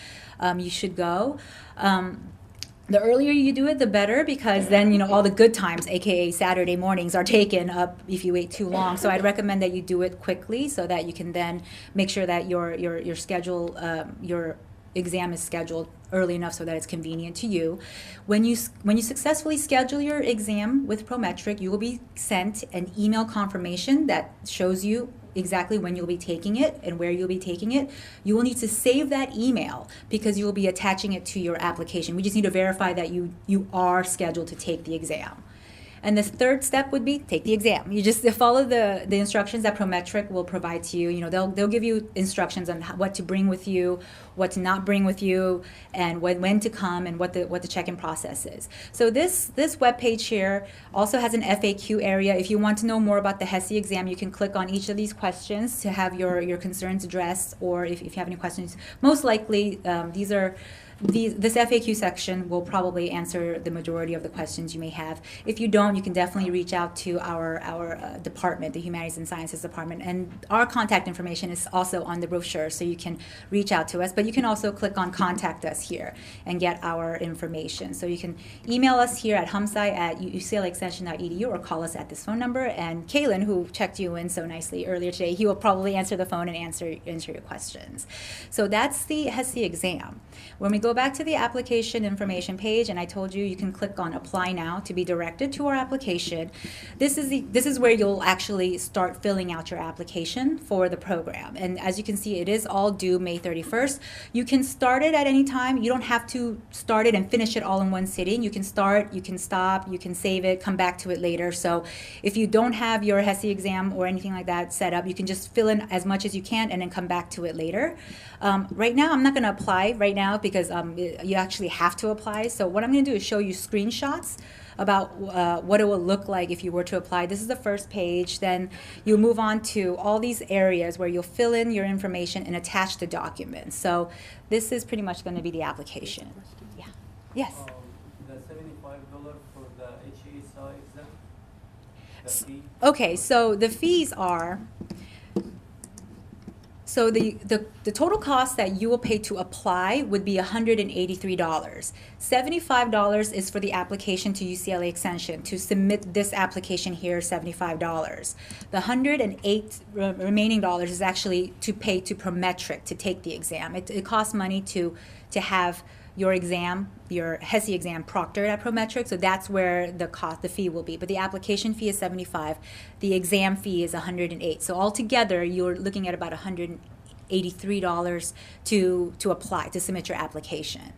M: You should go. The earlier you do it, the better, because then all the good times, aka Saturday mornings, are taken up if you wait too long. So I'd recommend that you do it quickly so that you can then make sure that your schedule, your exam is scheduled early enough so that it's convenient to you. When you successfully schedule your exam with Prometric, you will be sent an email confirmation that shows you exactly when you'll be taking it and where you'll be taking it. You will need to save that email because you will be attaching it to your application. We just need to verify that you are scheduled to take the exam. And the third step would be take the exam. You just follow the instructions that Prometric will provide to you. They'll give you instructions on what to bring with you, what to not bring with you, and when to come, and what the check-in process is. So this webpage here also has an FAQ area. If you want to know more about the HESI exam, you can click on each of these questions to have your concerns addressed, or if you have any questions. Most likely, this FAQ section will probably answer the majority of the questions you may have. If you don't, you can definitely reach out to our department, the Humanities and Sciences Department, and our contact information is also on the brochure, so you can reach out to us. But you can also click on Contact Us here and get our information. So you can email us here at humsci@uclaextension.edu or call us at this phone number. And Kaylin, who checked you in so nicely earlier today, he will probably answer the phone and answer your questions. So that's the HESI exam. When we go back to the application information page, and I told you can click on Apply Now to be directed to our application. This is where you'll actually start filling out your application for the program. And as you can see, it is all due May 31st. You can start it at any time. You don't have to start it and finish it all in one sitting. You can start, you can stop, you can save it, come back to it later. So if you don't have your HESI exam or anything like that set up, you can just fill in as much as you can and then come back to it later. Right now, I'm not going to apply right now because you actually have to apply. So what I'm going to do is show you screenshots about what it will look like if you were to apply. This is the first page. Then you move on to all these areas where you'll fill in your information and attach the documents. So this is pretty much going to be the application. Yeah. Yes.
G: The $75 for the HESI exam. The fee.
M: Okay, so the fees are. So the total cost that you will pay to apply would be $183. $75 is for the application to UCLA Extension. To submit this application here, $75. The $108 remaining dollars is actually to pay to Prometric to take the exam. It costs money to have your exam, your HESI exam proctored at Prometric, so that's where the fee will be. But the application fee is $75, the exam fee is $108. So altogether, you're looking at about $183 to apply, to submit your application.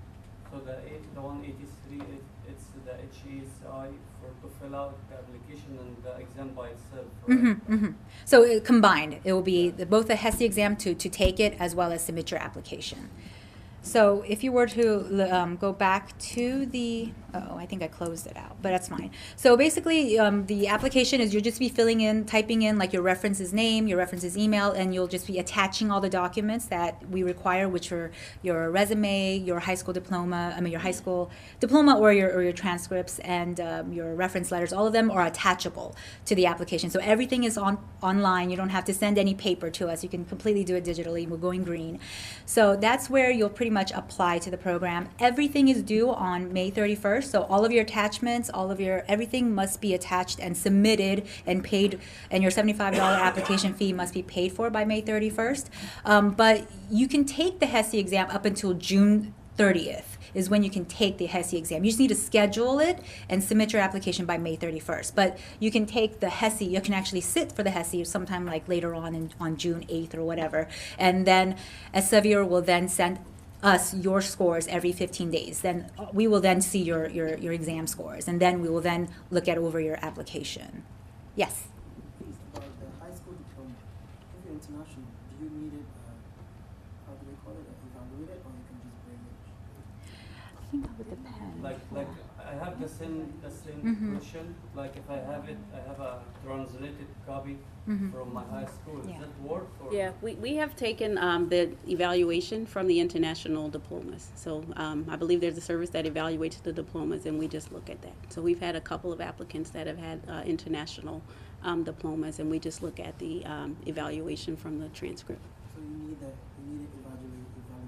G: So the 183, it's the HESI to fill out the application and the exam by itself, right?
M: So combined, it will be both the HESI exam to take it as well as submit your application. So if you were to go back to the, I think I closed it out, but that's fine. So basically, the application is you'll just be typing in like your reference's name, your reference's email, and you'll just be attaching all the documents that we require, which are your resume, your high school diploma, your high school diploma or your transcripts and your reference letters. All of them are attachable to the application. So everything is online. You don't have to send any paper to us. You can completely do it digitally. We're going green. So that's where you'll pretty much apply to the program. Everything is due on May 31st, so all of your attachments, everything must be attached and submitted and paid, and your $75 application fee must be paid for by May 31st. But you can take the HESI exam up until June 30th is when you can take the HESI exam. You just need to schedule it and submit your application by May 31st. But you can take the HESI, you can actually sit for the HESI sometime like later on June 8th or whatever. And then Elsevier will then send us your scores every 15 days. Then we will then see your exam scores, and then we will then look over your application. Yes?
J: Please, about the high school diploma, if you're international, do you need it, how do they call it, evaluate it, or you can just bring it?
M: I think that would depend.
G: Like I have the same question. Like if I have it, I have a translated copy from my high school. Does that work? Or?
B: Yeah, we have taken the evaluation from the international diplomas. So I believe there's a service that evaluates the diplomas, and we just look at that. So we've had a couple of applicants that have had international diplomas, and we just look at the evaluation from the transcript.
J: So you need it evaluated, or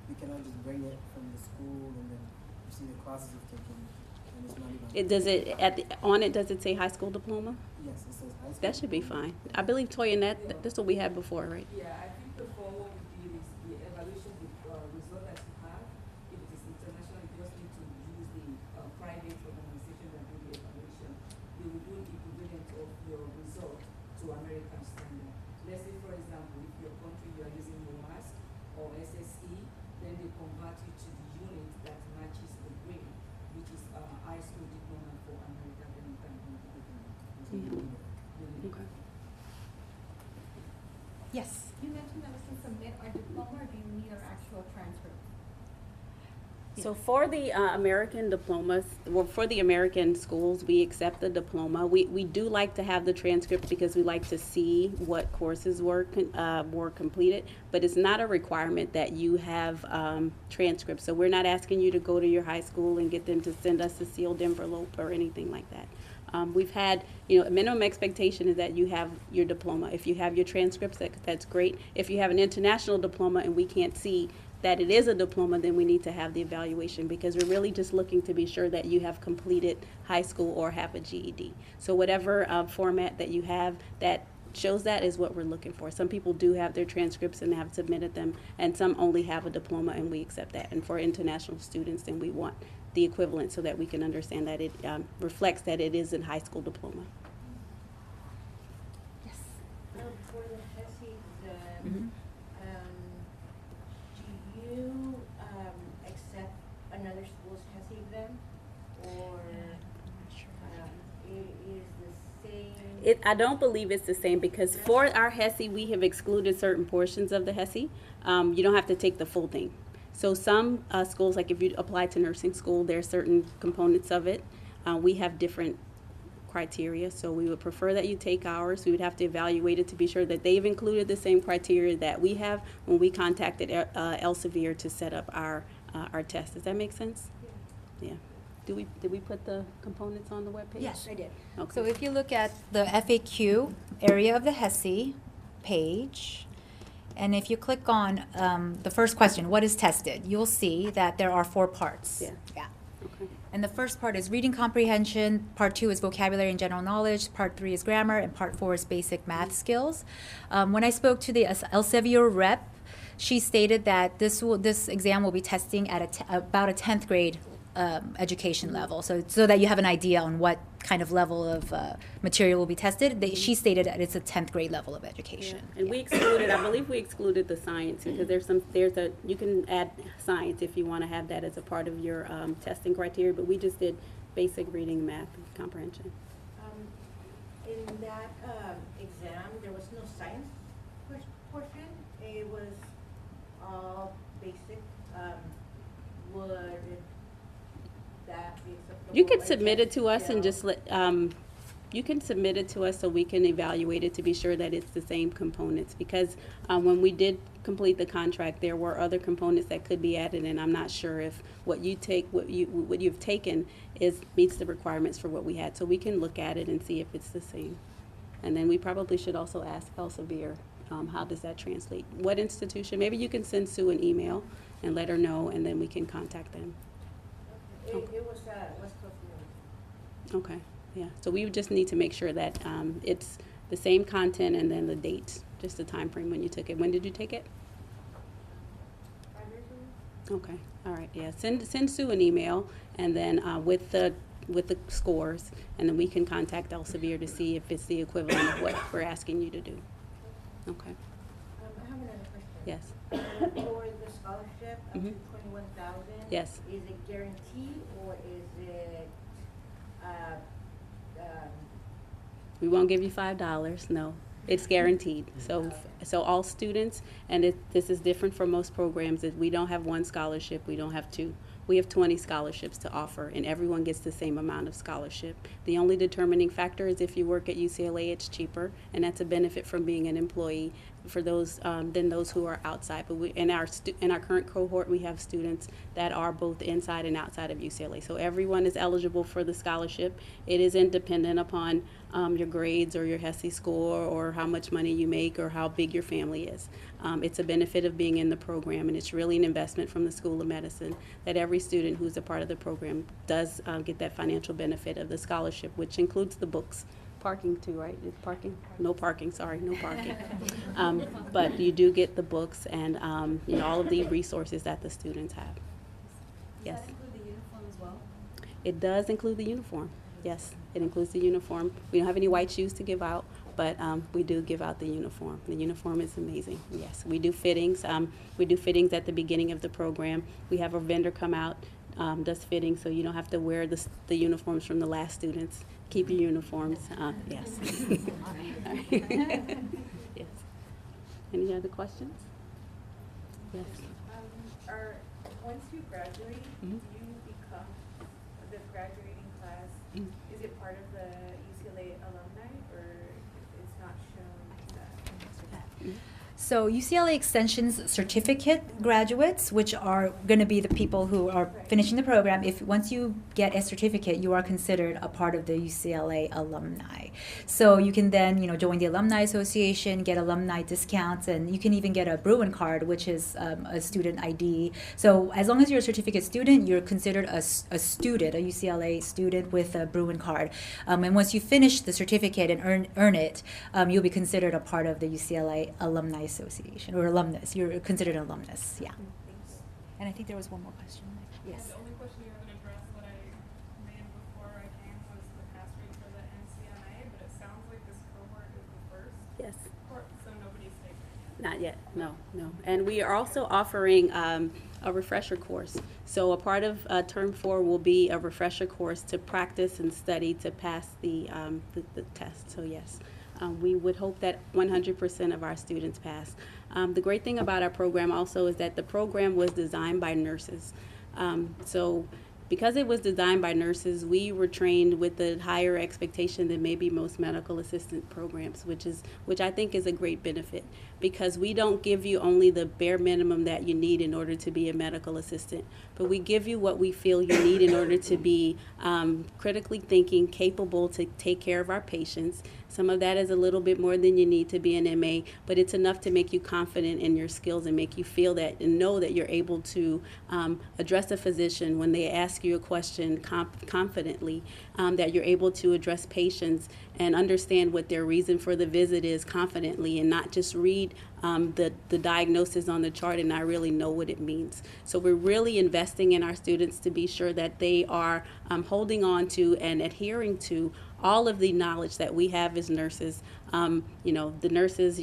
J: you cannot just bring it from the school and then you see the classes you've taken and it's not evaluated.
B: Does it say high school diploma?
J: Yes, it says high school.
B: That should be fine. I believe Toyinette, this is what we had before, right?
C: Yeah, I think the form would be the evaluation result that you have. If it is international, you just need to use the private organization that do the evaluation. They will do the equivalent of your result to American standard. Let's say, for example, if your country you are using UMass or SSE, then they convert you to the unit that matches the grade, which is high school diploma for American. Then you can do the
B: Okay.
M: Yes?
E: You mentioned that we can submit our diploma, or do you need our actual transcript?
B: So for the American diplomas, well, for the American schools, we accept the diploma. We do like to have the transcript because we like to see what courses were completed, but it's not a requirement that you have transcripts. So we're not asking you to go to your high school and get them to send us a sealed envelope or anything like that. We've had, a minimum expectation is that you have your diploma. If you have your transcripts, that's great. If you have an international diploma and we can't see that it is a diploma, then we need to have the evaluation, because we're really just looking to be sure that you have completed high school or have a GED. So whatever format that you have that shows that is what we're looking for. Some people do have their transcripts and have submitted them, and some only have a diploma, and we accept that. And for international students, then we want the equivalent so that we can understand that it reflects that it is a high school diploma.
M: Yes.
N: For the HESI exam,
B: Mhm.
N: do you accept another school's HESI exam, or it is the same?
B: I don't believe it's the same, because for our HESI, we have excluded certain portions of the HESI. You don't have to take the full thing. So some schools, like if you apply to nursing school, there are certain components of it. We have different criteria, so we would prefer that you take ours. We would have to evaluate it to be sure that they've included the same criteria that we have when we contacted Elsevier to set up our test. Does that make sense? Yeah. Did we put the components on the webpage?
M: Yes, I did.
B: Okay.
M: So if you look at the FAQ area of the HESI page, and if you click on the first question, what is tested, you'll see that there are 4 parts.
B: Yeah. Okay.
M: And the first part is reading comprehension, part 2 is vocabulary and general knowledge, part 3 is grammar, and part 4 is basic math skills. When I spoke to the Elsevier rep, she stated that this exam will be testing at about a 10th grade education level, so that you have an idea on what kind of level of material will be tested. She stated that it's a 10th grade level of education.
B: Yeah. And we excluded, I believe we excluded the science, because you can add science if you want to have that as a part of your testing criteria, but we just did basic reading, math, and comprehension.
N: In that exam, there was no science portion. It was all basic. Would that be acceptable?
B: You can submit it to us and just let, you can submit it to us so we can evaluate it to be sure that it's the same components, because when we did complete the contract, there were other components that could be added, and I'm not sure if what you've taken meets the requirements for what we had. So we can look at it and see if it's the same. And then we probably should also ask Elsevier, how does that translate? What institution? Maybe you can send Sue an email and let her know, and then we can contact them.
N: It was West Coast University.
B: Okay, yeah. So we would just need to make sure that it's the same content and then the dates, just the time frame when you took it. When did you take it?
N: 5 years ago.
B: Okay, all right, yeah. Send Sue an email, and then with the scores, and then we can contact Elsevier to see if it's the equivalent of what we're asking you to do. Okay.
N: I have another question.
B: Yes.
N: For the scholarship up to $21,000.
B: Yes.
N: Is it guaranteed, or is it?
B: We won't give you $5. No, it's guaranteed. So all students, and this is different from most programs, that we don't have one scholarship, we don't have two. We have 20 scholarships to offer, and everyone gets the same amount of scholarship. The only determining factor is if you work at UCLA, it's cheaper, and that's a benefit from being an employee for those than those who are outside. But in our current cohort, we have students that are both inside and outside of UCLA. So everyone is eligible for the scholarship. It is independent upon your grades or your HESI score or how much money you make or how big your family is. It's a benefit of being in the program, and it's really an investment from the School of Medicine that every student who's a part of the program does get that financial benefit of the scholarship, which includes the books. Parking too, right? Is parking? No parking, sorry, no parking. But you do get the books and all of the resources that the students have. Yes.
E: Does that include the uniform as well?
B: It does include the uniform. Yes, it includes the uniform. We don't have any white shoes to give out, but we do give out the uniform. The uniform is amazing. Yes, we do fittings. We do fittings at the beginning of the program. We have a vendor come out, does fittings, so you don't have to wear the uniforms from the last students. Keep your uniforms. Yes. Yes. Any other questions? Yes.
K: Once you graduate, do you become the graduating class? Is it part of the UCLA alumni, or it's not shown that?
M: So UCLA Extension's certificate graduates, which are going to be the people who are finishing the program, once you get a certificate, you are considered a part of the UCLA alumni. So you can then, join the Alumni Association, get alumni discounts, and you can even get a Bruin card, which is a student ID. So as long as you're a certificate student, you're considered a student, a UCLA student with a Bruin card. And once you finish the certificate and earn it, you'll be considered a part of the UCLA Alumni Association, or alumnus. You're considered an alumnus, yeah. And I think there was one more question. Yes.
O: The only question you haven't addressed that I made before I came was the pass rate for the NCMA, but it sounds like this cohort is the first.
B: Yes.
O: Cohort, so nobody's taken it yet.
B: Not yet, no. And we are also offering a refresher course. So a part of term 4 will be a refresher course to practice and study to pass the test. So yes. We would hope that 100% of our students pass. The great thing about our program also is that the program was designed by nurses. So because it was designed by nurses, we were trained with a higher expectation than maybe most medical assistant programs, which I think is a great benefit, because we don't give you only the bare minimum that you need in order to be a medical assistant, but we give you what we feel you need in order to be critically thinking, capable to take care of our patients. Some of that is a little bit more than you need to be an MA, but it's enough to make you confident in your skills and make you feel that and know that you're able to address a physician when they ask you a question confidently, that you're able to address patients and understand what their reason for the visit is confidently, and not just read the diagnosis on the chart and not really know what it means. So we're really investing in our students to be sure that they are holding on to and adhering to all of the knowledge that we have as nurses. The nurses,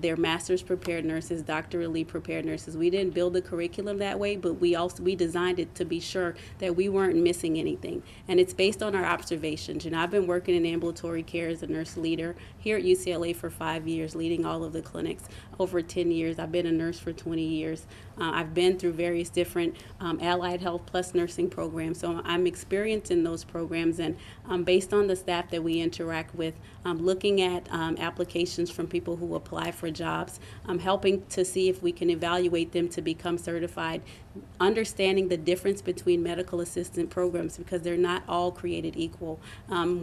B: they're master's prepared nurses, doctorally prepared nurses. We didn't build the curriculum that way, but we designed it to be sure that we weren't missing anything. And it's based on our observations. I've been working in ambulatory care as a nurse leader here at UCLA for 5 years, leading all of the clinics. Over 10 years, I've been a nurse for 20 years. I've been through various different allied health plus nursing programs, so I'm experienced in those programs, and based on the staff that we interact with, looking at applications from people who apply for jobs, helping to see if we can evaluate them to become certified, understanding the difference between medical assistant programs because they're not all created equal.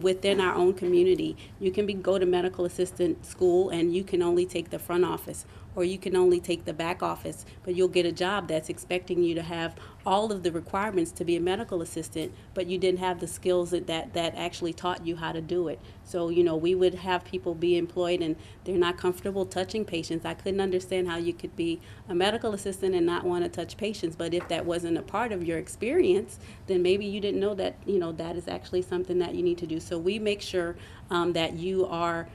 B: Within our own community, you can go to medical assistant school and you can only take the front office, or you can only take the back office, but you'll get a job that's expecting you to have all of the requirements to be a medical assistant, but you didn't have the skills that actually taught you how to do it. So, we would have people be employed and they're not comfortable touching patients. I couldn't understand how you could be a medical assistant and not want to touch patients, but if that wasn't a part of your experience, then maybe you didn't know that, that is actually something that you need to do. So we make sure that you are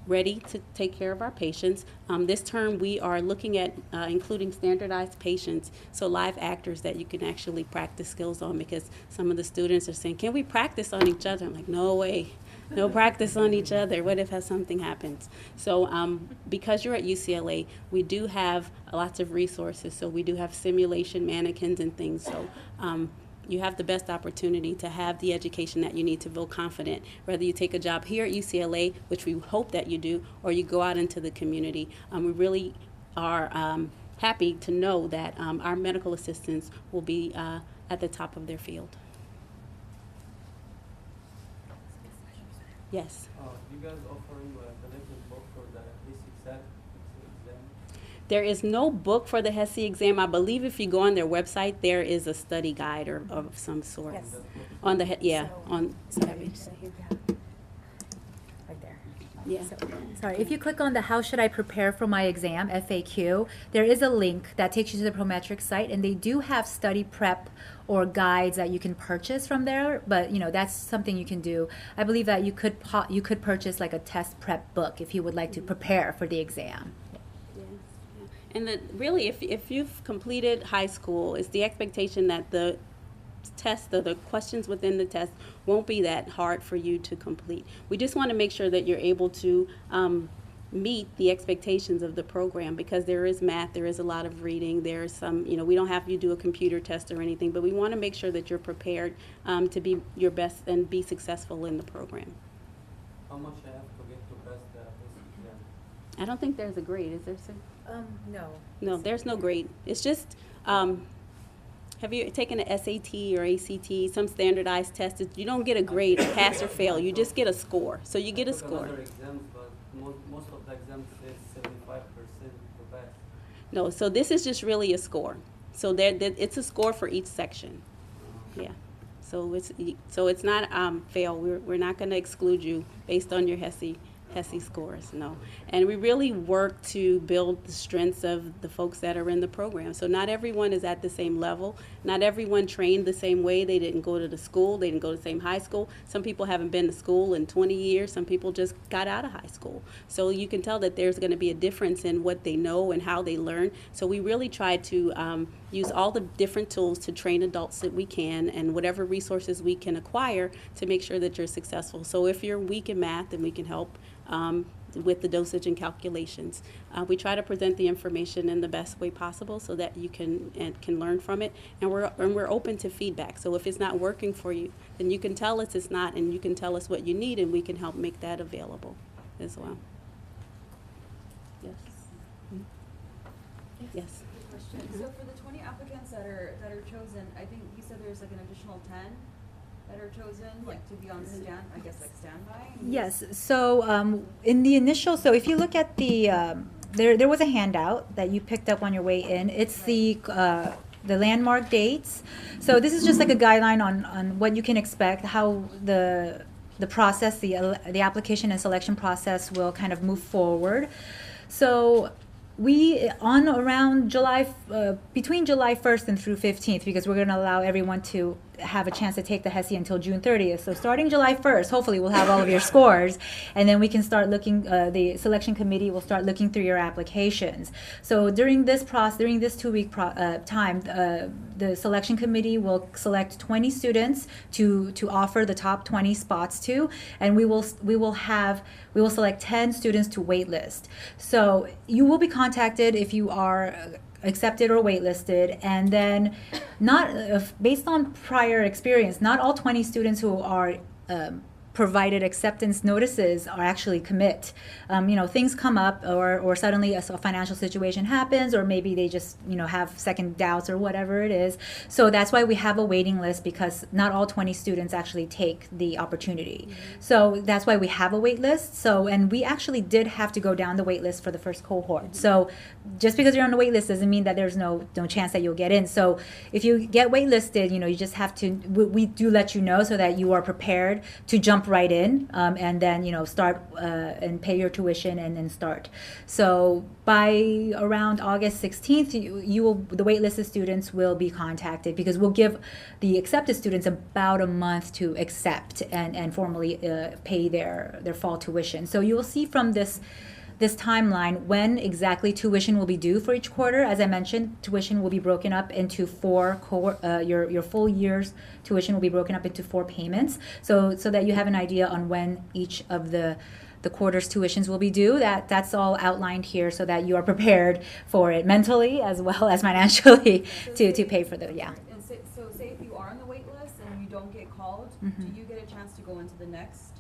B: ready to take care of our patients. This term we are looking at including standardized patients, so live actors that you can actually practice skills on, because some of the students are saying, can we practice on each other? I'm like, no way. No practice on each other. What if something happens? So because you're at UCLA, we do have lots of resources. So we do have simulation mannequins and things. So you have the best opportunity to have the education that you need to feel confident, whether you take a job here at UCLA, which we hope that you do, or you go out into the community. We really are happy to know that our medical assistants will be at the top of their field. Yes.
G: You guys offering the latest book for the HESI exam?
B: There is no book for the HESI exam. I believe if you go on their website, there is a study guide or of some sort.
K: Yes.
B: On the
K: Right there.
B: Yeah.
M: Sorry, if you click on the How Should I Prepare for My Exam, FAQ, there is a link that takes you to the Prometric site, and they do have study prep or guides that you can purchase from there, but that's something you can do. I believe that you could purchase like a test prep book if you would like to prepare for the exam.
B: And really, if you've completed high school, it's the expectation that the test, the questions within the test won't be that hard for you to complete. We just want to make sure that you're able to meet the expectations of the program, because there is math, there is a lot of reading, there's some, we don't have you do a computer test or anything, but we want to make sure that you're prepared to be your best and be successful in the program.
G: How much I have to get to pass the HESI exam?
B: I don't think there's a grade, is there, Sue?
K: No.
B: No, there's no grade. It's just, have you taken an SAT or ACT, some standardized test? You don't get a grade, pass or fail. You just get a score. So you get a score.
G: Other exams, but most of the exams says 75% to pass.
B: No, so this is just really a score. So it's a score for each section. Yeah. So it's not fail. We're not going to exclude you based on your HESI scores, no. And we really work to build the strengths of the folks that are in the program. So not everyone is at the same level. Not everyone trained the same way. They didn't go to the school. They didn't go to the same high school. Some people haven't been to school in 20 years. Some people just got out of high school. So you can tell that there's going to be a difference in what they know and how they learn. So we really try to use all the different tools to train adults that we can, and whatever resources we can acquire to make sure that you're successful. So if you're weak in math, then we can help with the dosage and calculations. We try to present the information in the best way possible so that you can learn from it, and we're open to feedback. So if it's not working for you, then you can tell us it's not, and you can tell us what you need, and we can help make that available as well. Yes. Yes.
E: Question. So for the 20 applicants that are chosen, I think you said there's like an additional 10 that are chosen, like to be on standby?
M: Yes. So in the initial, so if you look at the there was a handout that you picked up on your way in. It's the landmark dates. So this is just like a guideline on what you can expect, how the process, the application and selection process will kind of move forward. So we on around between July 1st and through 15th, because we're going to allow everyone to have a chance to take the HESI until June 30th. So starting July 1st, hopefully we'll have all of your scores, and then we can start looking, the selection committee will start looking through your applications. So during this process, during this 2-week time, the selection committee will select 20 students to offer the top 20 spots to, and we will select 10 students to waitlist. So you will be contacted if you are accepted or waitlisted, and then not based on prior experience, not all 20 students who are provided acceptance notices are actually commit. Things come up, or suddenly a financial situation happens, or maybe they just have second doubts or whatever it is. So that's why we have a waiting list, because not all 20 students actually take the opportunity. So that's why we have a wait list. So, and we actually did have to go down the wait list for the first cohort. So just because you're on the wait list doesn't mean that there's no chance that you'll get in. So if you get waitlisted, you just have to, we do let you know so that you are prepared to jump right in, and then start and pay your tuition and then start. So by around August 16th, the waitlisted students will be contacted, because we'll give the accepted students about a month to accept and formally pay their fall tuition. So you will see from this timeline when exactly tuition will be due for each quarter. As I mentioned, tuition will be broken up into 4 your full year's tuition will be broken up into 4 payments, so that you have an idea on when each of the quarter's tuitions will be due. That's all outlined here, so that you are prepared for it mentally as well as financially to pay for the
P: And so say if you are on the wait list and you don't get called, do you get a chance to go into the next?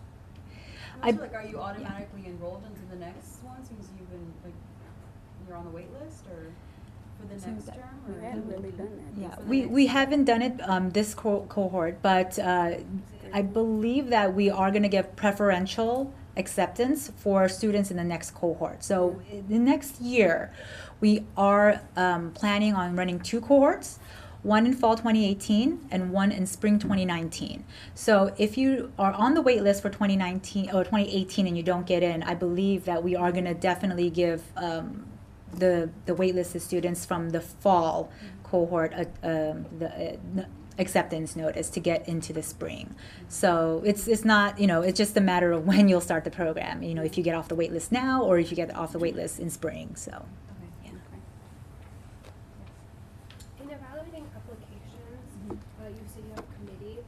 P: Are you automatically enrolled into the next one since you've been you're on the wait list, or for the next term? Or?
B: We haven't really done that.
M: Yeah, we haven't done it this cohort, but I believe that we are going to give preferential acceptance for students in the next cohort. So the next year, we are planning on running 2 cohorts. One in fall 2018 and one in spring 2019. So if you are on the wait list for 2019 or 2018 and you don't get in, I believe that we are going to definitely give the waitlisted students from the fall cohort the acceptance notice to get into the spring. So it's not, it's just a matter of when you'll start the program, if you get off the wait list now or if you get off the wait list in spring. So.
Q: In evaluating applications, you say you have a committee.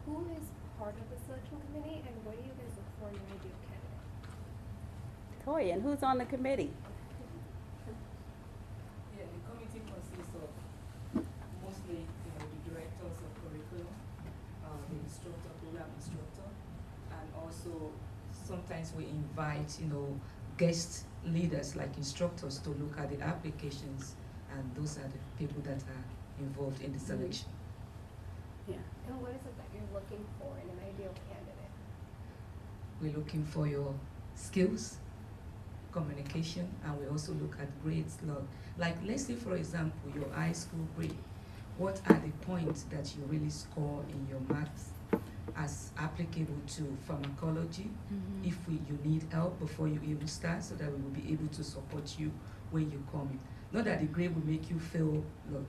Q: Who is part of the selection committee, and what do you guys look for in an ideal candidate?
B: Toy, and who's on the committee?
C: Yeah, the committee consists of mostly the directors of curriculum, the instructor, program instructor, and also sometimes we invite guest leaders like instructors to look at the applications, and those are the people that are involved in the selection.
B: Yeah.
Q: And what is it that you're looking for in an ideal candidate?
C: We're looking for your skills, communication, and we also look at grades. Like let's say, for example, your high school grade. What are the points that you really score in your maths as applicable to pharmacology? If you need help before you even start, so that we will be able to support you when you come in. Not that the grade will make you fail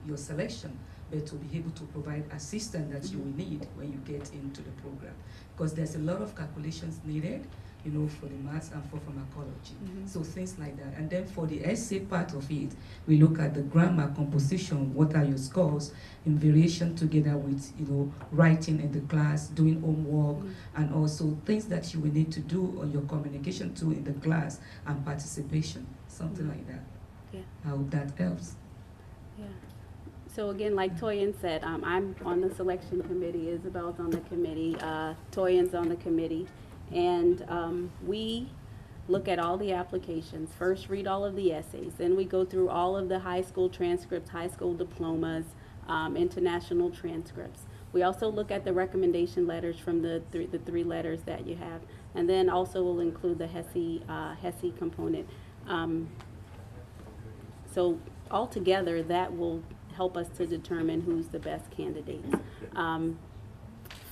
C: your selection, but to be able to provide assistance that you will need when you get into the program. Because there's a lot of calculations needed, for the maths and for pharmacology. So things like that. And then for the essay part of it, we look at the grammar, composition, what are your scores, in variation together with, writing in the class, doing homework, and also things that you will need to do on your communication too in the class, and participation, something like that.
B: Yeah.
C: I hope that helps.
B: Yeah. So again, like Toyin said, I'm on the selection committee, Isabel's on the committee, Toyin's on the committee, and we look at all the applications, first read all of the essays, then we go through all of the high school transcripts, high school diplomas, international transcripts. We also look at the recommendation letters from the three letters that you have, and then also we'll include the HESI component. So altogether, that will help us to determine who's the best candidates.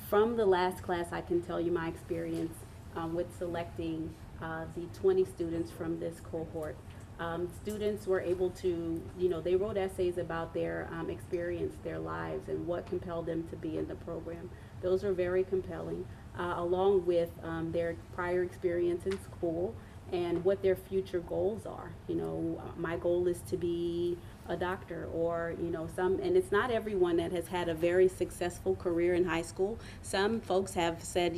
B: From the last class, I can tell you my experience with selecting the 20 students from this cohort. Students were able to, they wrote essays about their experience, their lives, and what compelled them to be in the program. Those are very compelling, along with their prior experience in school and what their future goals are. My goal is to be a doctor, or and it's not everyone that has had a very successful career in high school. Some folks have said,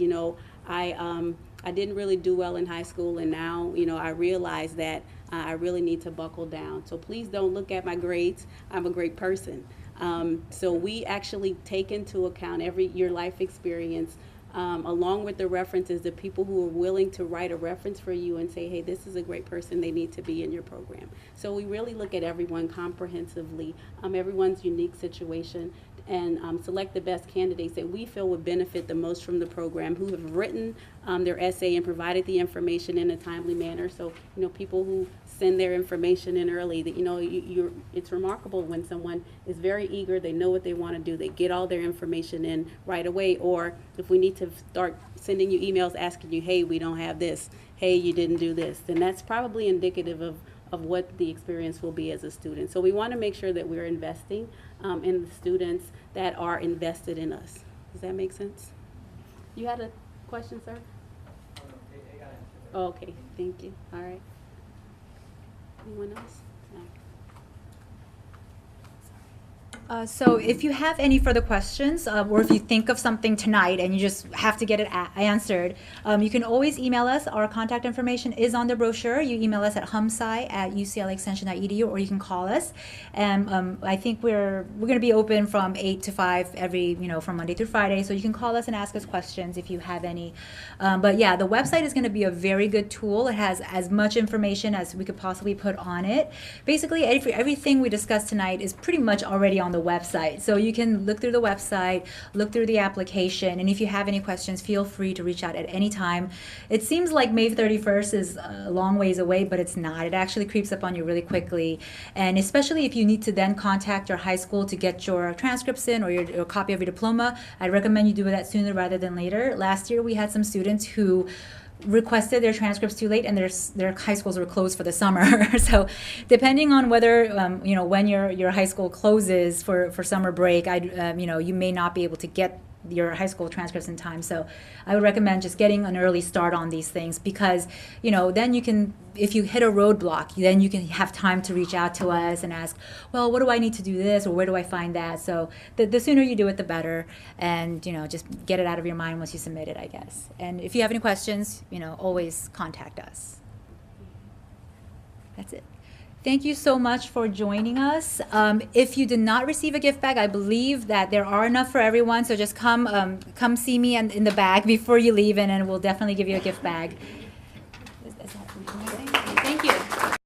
B: I didn't really do well in high school, and now I realize that I really need to buckle down. So please don't look at my grades. I'm a great person. So we actually take into account your life experience, along with the references, the people who are willing to write a reference for you and say, hey, this is a great person, they need to be in your program. So we really look at everyone comprehensively, everyone's unique situation, and select the best candidates that we feel would benefit the most from the program, who have written their essay and provided the information in a timely manner. So, people who send their information in early, that it's remarkable when someone is very eager, they know what they want to do, they get all their information in right away. Or if we need to start sending you emails asking you, hey, we don't have this, hey, you didn't do this, then that's probably indicative of what the experience will be as a student. So we want to make sure that we're investing in the students that are invested in us. Does that make sense? You had a question, sir? Oh, okay, thank you. All right. Anyone else? No.
M: So if you have any further questions, or if you think of something tonight and you just have to get it answered, you can always email us. Our contact information is on the brochure. You email us at humsci@uclaextension.edu, or you can call us. And I think we're going to be open from 8 to 5 every, from Monday through Friday. So you can call us and ask us questions if you have any. But yeah, the website is going to be a very good tool. It has as much information as we could possibly put on it. Basically, everything we discussed tonight is pretty much already on the website. So you can look through the website, look through the application, and if you have any questions, feel free to reach out at any time. It seems like May 31st is a long ways away, but it's not. It actually creeps up on you really quickly. And especially if you need to then contact your high school to get your transcripts in, or your copy of your diploma, I'd recommend you do that sooner rather than later. Last year we had some students who requested their transcripts too late, and their high schools were closed for the summer. So depending on whether when your high school closes for summer break, you may not be able to get your high school transcripts in time. So I would recommend just getting an early start on these things, because then you can, if you hit a roadblock, then you can have time to reach out to us and ask, well, what do I need to do this, or where do I find that? So the sooner you do it, the better. And just get it out of your mind once you submit it, I guess. And if you have any questions, always contact us. That's it. Thank you so much for joining us. If you did not receive a gift bag, I believe that there are enough for everyone. So just come see me in the bag before you leave, and we'll definitely give you a gift bag.